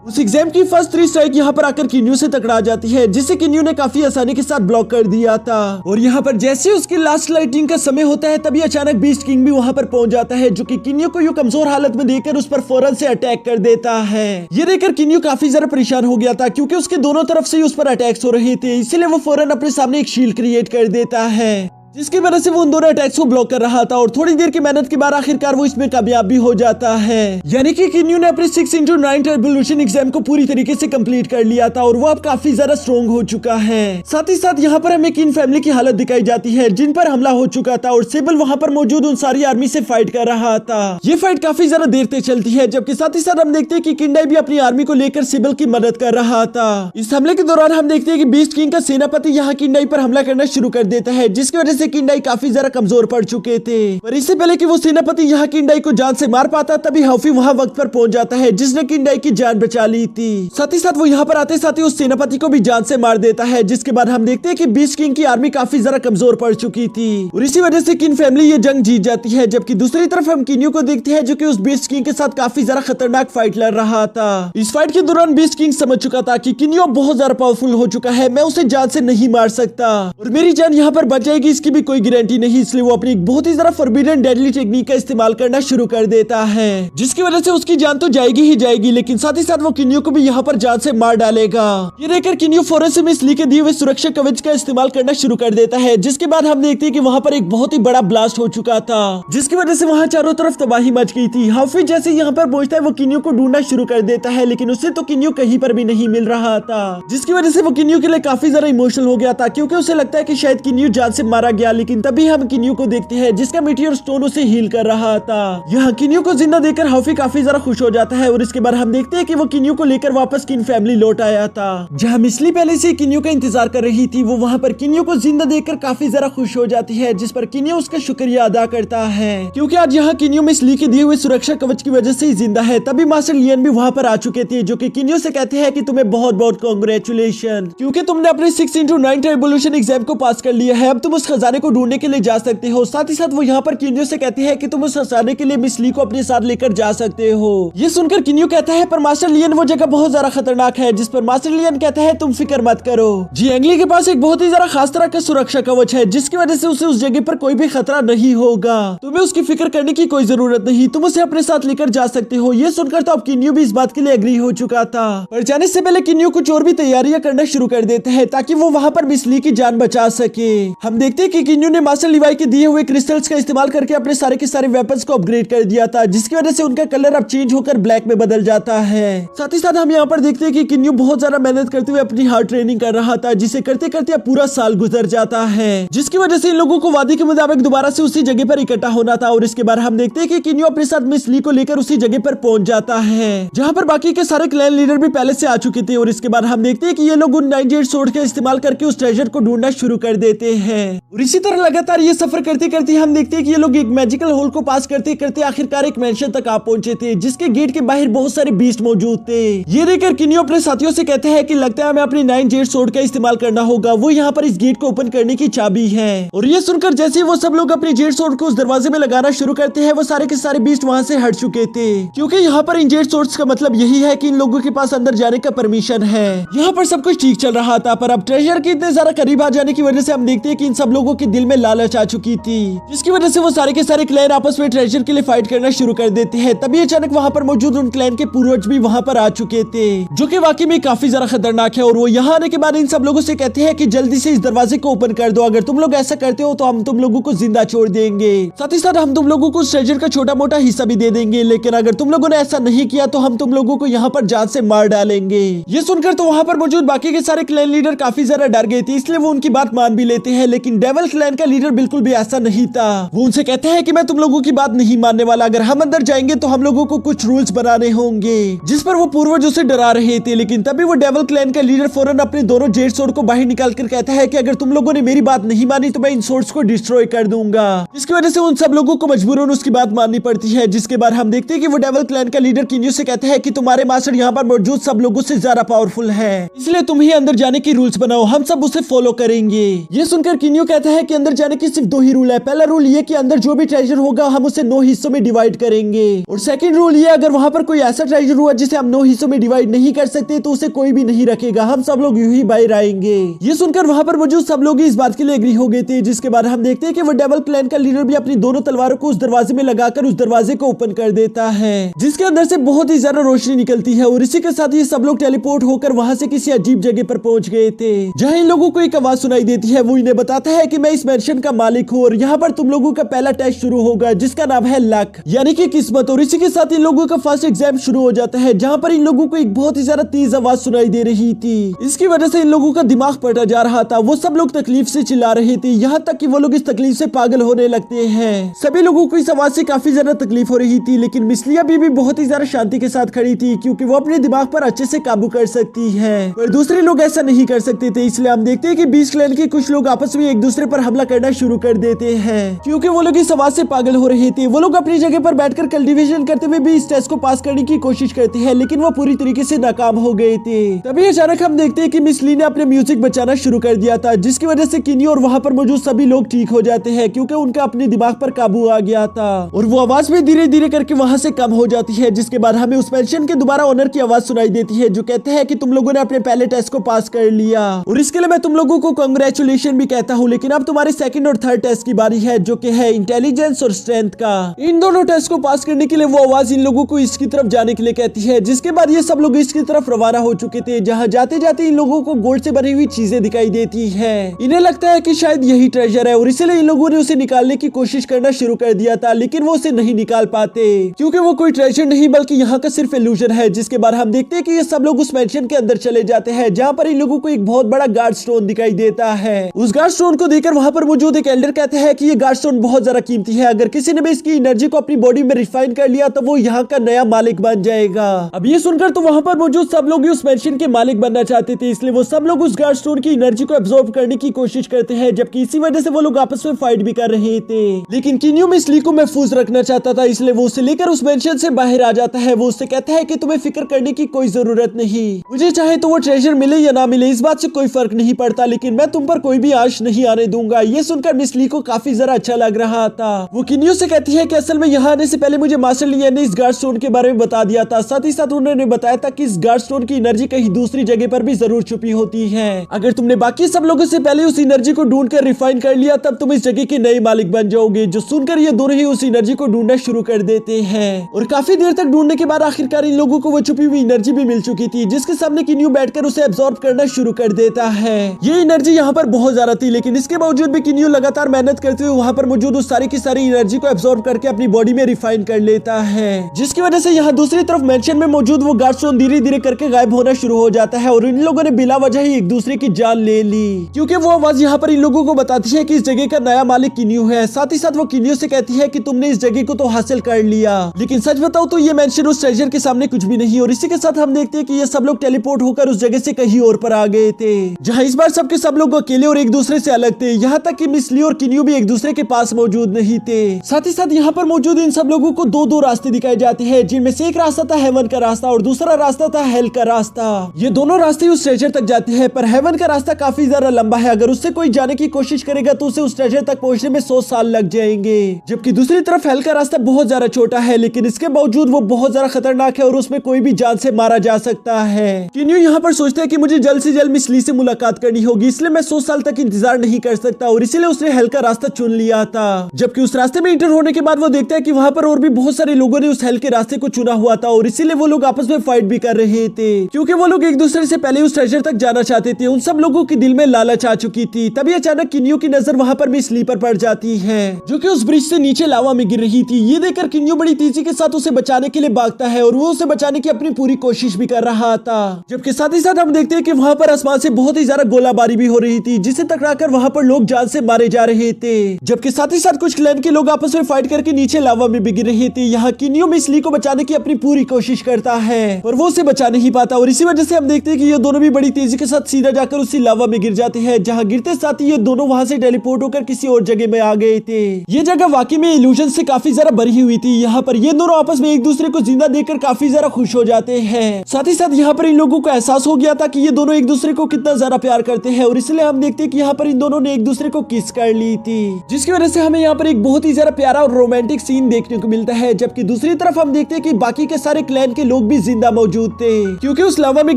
उस एग्जाम की फर्स्ट 3 स्ट्राइक यहाँ पर आकर किन्यू से टकरा जाती है, जिसे किन्यू ने काफी आसानी के साथ ब्लॉक कर दिया था। और यहाँ पर जैसे उसकी लास्ट लाइटिंग का समय होता है, तभी अचानक बीस्ट किंग भी वहाँ पर पहुंच जाता है, जो कि किन्यू को यूं कमजोर हालत में देखकर उस पर फौरन से अटैक कर देता है। ये देखकर किन्यू काफी ज्यादा परेशान हो गया था, क्योंकि उसके दोनों तरफ से उस पर अटैक्स हो रहे थे। इसीलिए वो फौरन अपने सामने एक शील्ड क्रिएट कर देता है, जिसकी वजह से वो उन दोनों अटैक्स को ब्लॉक कर रहा था। और थोड़ी देर की मेहनत के बाद आखिरकार वो इसमें कामयाब भी हो जाता है। यानी कि किन्यू ने अपने 6x9 ट्राइबोल्यूशन एग्जाम को पूरी तरीके से कंप्लीट कर लिया था और वो अब काफी ज्यादा स्ट्रॉन्ग हो चुका है। साथ ही साथ यहाँ पर हमें किन फैमिली की हालत दिखाई जाती है, जिन पर हमला हो चुका था, और सेबल वहाँ पर मौजूद उन सारी आर्मी से फाइट कर रहा था। ये फाइट काफी ज्यादा देर तक चलती है, जबकि साथ ही साथ हम देखते हैं कि किंडाई भी अपनी आर्मी को लेकर सेबल की मदद कर रहा था। इस हमले के दौरान हम देखते हैं कि बीस्ट किंग का सेनापति यहाँ किंडाई पर हमला करना शुरू कर देता है, जिसकी वजह से किंडाई काफी कमजोर पड़ चुके थे। पर इससे पहले कि वो सेनापति यहाँ किंडाई को जान से मार पाता, तभी हाफी वहाँ वक्त पर पहुंच जाता है, जिसने किंडाई की जान बचा ली थी। साथ ही साथ वो यहाँ पर आते साथ ही उस सेनापति को भी जान से मार देता है, जिसके बाद हम देखते हैं कि बीस्ट किंग की आर्मी काफी ज्यादा कमजोर पड़ चुकी थी और इसी वजह से किन फैमिली ये जंग जीत जाती है। जबकि दूसरी तरफ हम किन्यू को देखते हैं, जो कि उस बीस्ट किंग के साथ काफी ज्यादा खतरनाक फाइट लड़ रहा था। इस फाइट के दौरान बीस्ट किंग समझ चुका था कि किन्यू बहुत ज्यादा पावरफुल हो चुका है, मैं उसे जान से नहीं मार सकता और मेरी जान यहाँ पर बच जाएगी इसकी भी कोई गारंटी नहीं। इसलिए वो अपनी बहुत ही ज्यादा फॉरबिडन डेडली टेक्निक का इस्तेमाल करना शुरू कर देता है, जिसकी वजह से उसकी जान तो जाएगी ही जाएगी, लेकिन साथ ही साथ वो किन्यू को भी यहाँ पर जान से मार डालेगा। ये देखकर किन्यू फौरन से मिस ली के दिए हुए सुरक्षा कवच का इस्तेमाल करना शुरू कर देता है, जिसके बाद हम देखते हैं कि वहाँ पर एक बहुत ही बड़ा ब्लास्ट हो चुका था, जिसकी वजह से वहाँ चारों तरफ तबाही मच गई थी। हाफी जैसे यहाँ पर पहुंचता है, वो किन्यू को ढूंढना शुरू कर देता है, लेकिन उससे तो किन्यू कहीं पर भी नहीं मिल रहा था, जिसकी वजह से वो किन्यू के लिए काफी ज्यादा इमोशनल हो गया था, क्योंकि उसे लगता है कि शायद किन्यू जान से मारा गया। लेकिन तभी हम किन्यू को देखते हैं, जिसका मीटियोर स्टोन उसे हील कर रहा था। यहाँ किन्यू को जिंदा देखकर हाफी काफी ज्यादा खुश हो जाता है और इसके बाद हम देखते हैं कि वो किन्यू को लेकर वापस किन फैमिली लौट आया था। जहाँ मिसली पहले से किन्यू का इंतजार कर रही थी, वो वहाँ पर किन्यू को जिंदा देखकर काफी ज्यादा खुश हो जाती है, जिस पर किन्यू उसका शुक्रिया अदा करता है, क्योंकि आज यहाँ किन्यू मिसली के दिए हुए सुरक्षा कवच की वजह से ही जिंदा है। तभी मास्टर लियन भी वहाँ पर आ चुके थे, जो कि किन्यू से कहते हैं कि तुम्हें बहुत बहुत कांग्रेचुलेशन, क्योंकि तुमने अपने 6x9 ट्राइबोल्यूशन एग्जाम को पास कर लिया है। अब तुम उस खजाने को ढूंढने के लिए जा सकते हो। साथ ही साथ वो यहाँ पर किन्यू से कहती है कि तुम उस खजाने के लिए मिस ली को अपने साथ लेकर जा सकते हो। ये सुनकर किन्यू कहता है पर मास्टर लियन वो जगह बहुत ज्यादा खतरनाक है, जिस पर मास्टर लियन कहता है तुम फिक्र मत करो। जी एंगली के पास एक बहुत ही ज्यादा खास तरह का सुरक्षा कवच है, जिसकी वजह से उसे उस जगह पर कोई भी खतरा नहीं होगा। तुम्हें उसकी फिक्र करने की कोई जरूरत नहीं, तुम उसे अपने साथ लेकर जा सकते हो। ये सुनकर तो अब किन्यू भी इस बात के लिए एग्री हो चुका था, पर जाने से पहले किन्यू कुछ और भी तैयारियां करना शुरू कर देता है ताकि वो वहाँ पर मिस ली की जान बचा सके। हम देखते हैं कि किन्यू ने मास्टर लिवाई के दिए हुए क्रिस्टल्स का इस्तेमाल करके अपने सारे के सारे वेपन्स को अपग्रेड कर दिया था, जिसकी वजह से उनका कलर अब चेंज होकर ब्लैक में बदल जाता है। साथ ही साथ हम यहाँ पर देखते हैं कि किन्यू बहुत ज्यादा मेहनत करते हुए अपनी हार्ड ट्रेनिंग कर रहा था, जिसे करते करते अब पूरा साल गुजर जाता है, जिसकी वजह से इन लोगों को वादे के मुताबिक दोबारा से उसी जगह पर इकट्ठा होना था। और इसके बाद हम देखते हैं कि किन्यू अपने साथ मिस ली को लेकर उसी जगह पर पहुंच जाता है, जहाँ पर बाकी के सारे क्लैन लीडर भी पहले से आ चुके थे। और इसके बाद हम देखते हैं कि ये लोग उन 9 जेड सोर्ड का इस्तेमाल करके उस ट्रेजर को ढूंढना शुरू कर देते हैं। और इसी तरह लगातार ये सफर करते करते हम देखते हैं कि ये लोग एक मैजिकल होल को पास करते करते आखिरकार एक मेंशन तक आ पहुंचे थे, जिसके गेट के बाहर बहुत सारे बीस्ट मौजूद थे। ये देखकर किन्यू अपने साथियों से कहते हैं कि लगता है हमें अपनी 9 जेड सोर्ड का इस्तेमाल करना होगा, वो यहाँ पर इस गेट को ओपन करने की चाबी है। और ये सुनकर जैसे ही वो सब लोग अपनी जेड सोर्ड को उस दरवाजे में लगाना शुरू करते हैं, वो सारे के सारे बीस्ट वहाँ से हट चुके थे, क्योंकि यहाँ पर इन जेड सोर्ड्स का मतलब यही है कि इन लोगों के पास अंदर जाने का परमिशन है। यहाँ पर सब कुछ ठीक चल रहा था, पर अब ट्रेजर के इतने ज्यादा करीब आ जाने की वजह से हम देखते हैं कि इन सब लोगों के दिल में लालच आ चुकी थी, जिसकी वजह से वो सारे के सारे क्लैन आपस में ट्रेजर के लिए फाइट करना शुरू कर देते हैं। तभी अचानक वहाँ पर मौजूद उन क्लैन के पूर्वज भी वहाँ पर आ चुके थे, जो कि वाकई में काफी ज्यादा खतरनाक है। और वो यहाँ आने के बाद इन सब लोगों से कहते हैं कि जल्दी से इस दरवाजे को ओपन कर दो, अगर तुम लोग ऐसा करते हो तो हम तुम लोगों को जिंदा छोड़ देंगे, साथ ही साथ हम तुम लोगों को ट्रेजर का छोटा मोटा हिस्सा भी दे देंगे, लेकिन अगर तुम लोगों ने ऐसा नहीं किया तो हम तुम लोगों को यहाँ पर जान से मार डालेंगे। ये सुनकर तो वहाँ पर मौजूद बाकी के सारे क्लैन लीडर काफी ज्यादा डर गए थे, इसलिए वो उनकी बात मान भी लेते हैं। लेकिन डेविल क्लैन का लीडर बिल्कुल भी ऐसा नहीं था, वो उनसे कहते हैं कि मैं तुम लोगों की बात नहीं मानने वाला, अगर हम अंदर जाएंगे तो हम लोगों को कुछ रूल्स बनाने होंगे, जिस पर वो पूर्वज उसे डरा रहे थे। लेकिन तभी वो डेविल क्लैन का लीडर फौरन अपने दोनों जेड सोर्ड को बाहर निकाल कर कहता है कि अगर तुम लोगों ने मेरी बात नहीं मानी तो मैं इन सोर्ड्स को डिस्ट्रॉय कर दूंगा, जिसकी वजह से उन सब लोगों को मजबूरन उसकी बात माननी पड़ती है। जिसके बाद हम देखते हैं कि वो डेविल क्लैन का लीडर किन्यू से कहता है कि तुम्हारे मास्टर यहाँ पर मौजूद सब लोगों से ज्यादा पावरफुल है, इसलिए तुम ही अंदर जाने की रूल्स बनाओ, हम सब उसे फॉलो करेंगे। ये सुनकर किन्यू कहता है कि अंदर जाने की सिर्फ 2 ही रूल है। पहला रूल ये कि अंदर जो भी ट्रेजर होगा हम उसे 9 हिस्सों में डिवाइड करेंगे, और सेकंड रूल ये अगर वहाँ पर कोई ऐसा ट्रेजर हुआ जिसे हम 9 हिस्सों में डिवाइड नहीं कर सकते तो उसे कोई भी नहीं रखेगा, हम सब लोग यूं ही बाहर आएंगे। ये सुनकर वहाँ पर मौजूद सब लोग इस बात के लिए एग्री हो गए थे। जिसके बाद हम देखते हैं कि वो डेविल क्लैन का लीडर भी अपनी दोनों तलवारों को उस दरवाजे में लगाकर उस दरवाजे को ओपन कर देता है, जिसके अंदर से बहुत ही ज्यादा रोशनी निकलती है। और इसी के साथ ये सब लोग टेलीपोर्ट होकर वहाँ से किसी अजीब जगह पर पहुंच गए थे, जहाँ इन लोगों को एक आवाज सुनाई देती है। वो इन्हें बताता है कि मैं इस मेंशन का मालिक हूँ और यहाँ पर तुम लोगों का पहला टेस्ट शुरू होगा, जिसका नाम है लक, यानी कि किस्मत। और इसी के साथ इन लोगों का फर्स्ट एग्जाम शुरू हो जाता है, जहाँ पर इन लोगों को एक बहुत ही ज्यादा तेज आवाज सुनाई दे रही थी। इसकी वजह से इन लोगों का दिमाग पलटा जा रहा था, वो सब लोग तकलीफ से चिल्ला रहे थे, यहाँ तक कि वो लोग इस तकलीफ से पागल होने लगते हैं। सभी लोगों को इस आवाज से काफी ज्यादा तकलीफ हो रही थी, लेकिन मिस ली भी बहुत ही ज्यादा शांति के साथ खड़ी थी, क्योंकि वो अपने दिमाग पर अच्छे से काबू कर सकती है, पर दूसरे लोग ऐसा नहीं कर सकते थे। इसलिए हम देखते हैं कि बीस्ट क्लैन के कुछ लोग आपस में एक दूसरे पर हमला करना शुरू कर देते हैं, क्योंकि वो लोग इस आवाज से पागल हो रहे थे। वो लोग अपनी जगह पर बैठकर कल्टीवेशन करते हुए भी इस टेस्ट को पास करने की कोशिश करते हैं, लेकिन वो पूरी तरीके से नाकाम हो गए थे। तभी अचानक हम देखते हैं कि मिस ली ने अपने म्यूजिक बचाना शुरू कर दिया था, जिसकी वजह से किन्यू और वहाँ पर मौजूद सभी लोग ठीक हो जाते हैं, क्योंकि उनका अपने दिमाग पर काबू आ गया था, और वो आवाज भी धीरे धीरे करके वहाँ से कम हो जाती है। जिसके बाद हमें उस पेंशन के दोबारा ओनर की आवाज सुनाई देती है, जो कहते हैं कि तुम लोगों ने अपने पहले टेस्ट को पास कर लिया, और इसके लिए मैं तुम लोगों को कांग्रेचुलेशन भी कहता हूँ, लेकिन अब तुम्हारे सेकंड और थर्ड टेस्ट की बारी है, जो कि है इंटेलिजेंस और स्ट्रेंथ का। इन दोनों टेस्ट को पास करने के लिए वो आवाज इन लोगों को इसकी तरफ जाने के लिए कहती है। जिसके बाद ये सब लोग इसकी तरफ रवाना हो चुके थे, जहाँ जाते जाते इन लोगों को गोल्ड से बनी हुई चीजें दिखाई देती है। इन्हें लगता है कि शायद यही ट्रेजर है, और इसलिए इन लोगों ने उसे निकालने की कोशिश करना शुरू कर दिया था, लेकिन वो उसे नहीं निकाल पाते, क्योंकि वो कोई ट्रेजर नहीं बल्कि यहाँ का सिर्फ इल्यूजन है। जिसके बाद हम देखते हैं कि ये सब लोग उस मेंशन के अंदर चले जाते हैं, जहाँ पर इन लोगों को एक बहुत बड़ा गार्ड स्टोन दिखाई देता है। उस गार्ड स्टोन को देखकर वहाँ पर मौजूद एक एल्डर कहते हैं कि ये गार्ड स्टोन बहुत ज्यादा कीमती है, अगर किसी ने भी इसकी एनर्जी को अपनी बॉडी में रिफाइन कर लिया तो वो यहाँ का नया मालिक बन जाएगा। अब ये सुनकर तो वहाँ पर मौजूद सब लोग उस मेंशन के मालिक बनना चाहते थे, इसलिए वो सब लोग उस गार्ड स्टोन की एनर्जी को एब्जॉर्ब करने की कोशिश करते हैं, जबकि इसी वजह से वो लोग आपस में फाइट भी कर रहे थे। लेकिन किन्यू मिस ली को महफूज रखना चाहता था, इसलिए वो उसे लेकर उस मेंशन से बाहर आ जाता है। वो उससे कहता है कि तुम्हें फिक्र करने की कोई जरूरत नहीं, मुझे चाहे तो वो ट्रेजर मिले या ना मिले इस बात से कोई फर्क नहीं पड़ता, लेकिन मैं तुम पर कोई भी आश नहीं आने दूंगा। ये सुनकर मिस ली को काफी जरा अच्छा लग रहा था। वो किन्यू से कहती है कि असल में यहाँ आने से पहले मुझे मास्टर लिया ने इस गार्ड स्टोन के बारे में बता दिया था। साथ ही साथ उन्होंने बताया था कि इस गार्ड स्टोन की एनर्जी कहीं दूसरी जगह पर भी जरूर छुपी होती है। अगर तुमने बाकी सब लोगों से पहले उस एनर्जी को ढूंढ कर रिफाइन कर लिया तब तुम इस जगह के नए मालिक बन जाओगे। जो सुनकर ये दोनों ही उस एनर्जी को ढूंढना शुरू कर देते हैं और काफी देर तक ढूंढने के बाद आखिरकार इन लोगों को वो छुपी हुई एनर्जी भी मिल चुकी थी, जिसके सामने किन्यू बैठकर उसे एब्जॉर्ब करना शुरू कर देता है। ये एनर्जी यहाँ पर बहुत ज्यादा थी, लेकिन इसके बावजूद भी किन्यू लगातार मेहनत करते हुए वहाँ पर मौजूद उस सारी की सारी एनर्जी को एब्जॉर्ब करके अपनी बॉडी में रिफाइन कर लेता है, जिसकी वजह से यहाँ दूसरी तरफ मेंशन में मौजूद वो गार्ड स्टोन धीरे धीरे करके गायब होना शुरू हो जाता है और इन लोगों ने बिला वजह ही एक दूसरे की जान ले ली, क्योंकि वो आवाज यहाँ पर इन लोगों को बताती है कि इस जगह का नया मालिक किन्यू है। साथ ही साथ वो किन्यू से कहती है कि तुमने इस जगह को तो हासिल कर लिया, लेकिन सच बताओ तो ये मेंशन उस ट्रेजर के सामने कुछ भी नहीं। और इसी के साथ हम देखते हैं कि ये सब लोग टेलीपोर्ट होकर उस जगह से कहीं और पर आ गए थे, जहाँ इस बार सबके सब लोग अकेले और एक दूसरे से अलग थे। यहाँ तक कि मिस ली और किन्यू भी एक दूसरे के पास मौजूद नहीं थे। साथ ही साथ यहाँ पर मौजूद इन सब लोगों को दो दो रास्ते दिखाए जाते हैं, जिनमें से एक रास्ता था हेवन का रास्ता और दूसरा रास्ता था हेल का रास्ता। ये दोनों रास्ते उस ट्रेजर तक जाते हैं, पर हेवन का रास्ता काफी ज्यादा लंबा है। अगर उससे कोई जाने की कोशिश करेगा तो उसे उस ट्रेजर तक पहुंचने में 100 साल लग जाएंगे, जबकि दूसरी तरफ हेल का रास्ता बहुत ज्यादा छोटा है, लेकिन इसके बावजूद वो बहुत ज्यादा खतरनाक है और उसमें कोई भी जान से मारा जा सकता है। किन्यू यहाँ पर सोचता है कि मुझे जल्द से जल्द मिस ली से मुलाकात करनी होगी, इसलिए मैं 100 साल तक इंतजार नहीं कर सकता और इसीलिए उसने हेल का रास्ता चुन लिया था। जबकि उस रास्ते में इंटर होने के बाद वो देखता है कि वहाँ पर और भी बहुत सारे लोगों ने उस हेल के रास्ते को चुना हुआ था और इसीलिए वो लोग आपस में फाइट भी कर रहे थे, क्योंकि वो लोग एक दूसरे से पहले उस ट्रेजर तक जाना चाहते थे। उन सब लोगों के दिल में लालच आ चुकी थी। तभी अचानक किन्यू की नजर वहाँ पर मिस ली पर पड़ जाती है, जो कि उस ब्रिज से नीचे लावा में गिर रही थी। ये देखकर किन्यू बड़ी तेजी के साथ उसे बचाने के लिए भागता है और वो उसे बचाने की अपनी पूरी कोशिश भी कर रहा था। जबकि साथ ही साथ हम देखते हैं कि वहाँ पर आसमान से बहुत ही ज्यादा गोलाबारी भी हो रही थी, जिसे टकराकर वहाँ पर लोग जान से मारे जा रहे थे। जबकि साथ ही साथ कुछ क्लैन के लोग आपस में फाइट करके नीचे लावा में भी गिर रहे थे। यहाँ किन्यू मिस ली को बचाने की अपनी पूरी कोशिश करता है, पर वो उसे बचा नहीं पाता और इसी वजह से हम देखते हैं कि ये दोनों भी बड़ी तेजी के साथ सीधा जाकर उसी लावा में गिर जाते हैं, जहाँ गिरते साथ ही ये दोनों वहाँ से टेलीपोर्ट होकर किसी और जगह में आ गए थे। ये जगह वाकई में इल्यूजन से काफी ज्यादा भरी हुई थी। यहाँ पर ये दोनों आपस में एक दूसरे को जिंदा देखकर काफी ज्यादा खुश हो जाते हैं। साथ ही साथ यहाँ पर इन लोगों को एहसास हो गया था कि ये दोनों एक दूसरे को कितना ज्यादा प्यार करते हैं और इसलिए हम देखते हैं कि यहाँ पर इन दोनों ने एक दूसरे को किस कर ली थी, जिसकी वजह से हमें यहाँ पर एक बहुत ही ज्यादा प्यारा और रोमांटिक सीन देखने को मिलता है। जबकि दूसरी तरफ हम देखते हैं कि बाकी के सारे क्लैन के लोग भी जिंदा मौजूद थे, क्योंकि उस लावा में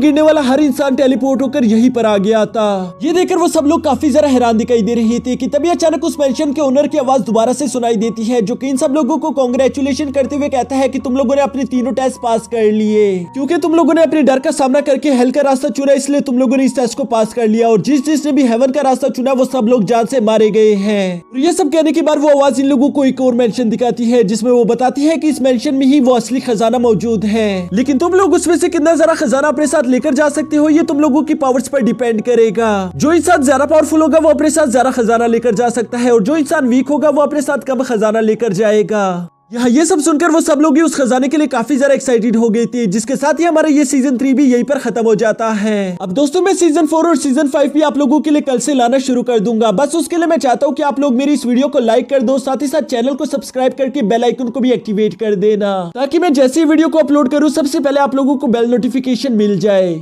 गिरने वाला हर इंसान टेलीपोर्ट होकर यहीं पर आ गया था। ये देखकर वो सब लोग काफी ज्यादा हैरान दिखाई दे रहे थे कि तभी अचानक उस मेंशन के ओनर की आवाज दोबारा से सुनाई देती है, जो कि इन सब लोगों को कांग्रेचुलेशन करते हुए कहता है कि तुम लोगों ने अपने तीनों टेस्ट पास कर लिए, क्योंकि तुम लोगों ने अपने डर का सामना करके हेल का रास्ता चुना, इसलिए तुम लोगों ने इस टेस्ट को पास कर लिया और जिसने भी हेवन का रास्ता चुना वो सब लोग जान से मारे गए हैं। और ये सब कहने के बाद वो आवाज इन लोगों को एक और मेंशन दिखाती है, जिसमें वो बताती है कि इस मेंशन में ही वो असली खजाना मौजूद है, लेकिन तुम लोग उसमें से कितना ज्यादा खजाना अपने साथ लेकर जा सकते हो ये तुम लोगों की पावर्स पर डिपेंड करेगा। जो इंसान ज्यादा पावरफुल होगा वो अपने साथ ज्यादा खजाना लेकर जा सकता है और जो इंसान वीक होगा वो अपने साथ कम खजाना लेकर जाएगा। यहाँ ये सब सुनकर वो सब लोग ही उस खजाने के लिए काफी ज्यादा एक्साइटेड हो गए थे, जिसके साथ ही हमारा ये सीजन 3 भी यहीं पर खत्म हो जाता है। अब दोस्तों मैं सीजन 4 और सीजन 5 भी आप लोगों के लिए कल से लाना शुरू कर दूंगा। बस उसके लिए मैं चाहता हूँ कि आप लोग मेरी इस वीडियो को लाइक कर दो, साथ ही साथ चैनल को सब्सक्राइब करके बेल आइकन को भी एक्टिवेट कर देना, ताकि मैं जैसे ही वीडियो को अपलोड करूँ सबसे पहले आप लोगों को बेल नोटिफिकेशन मिल जाए।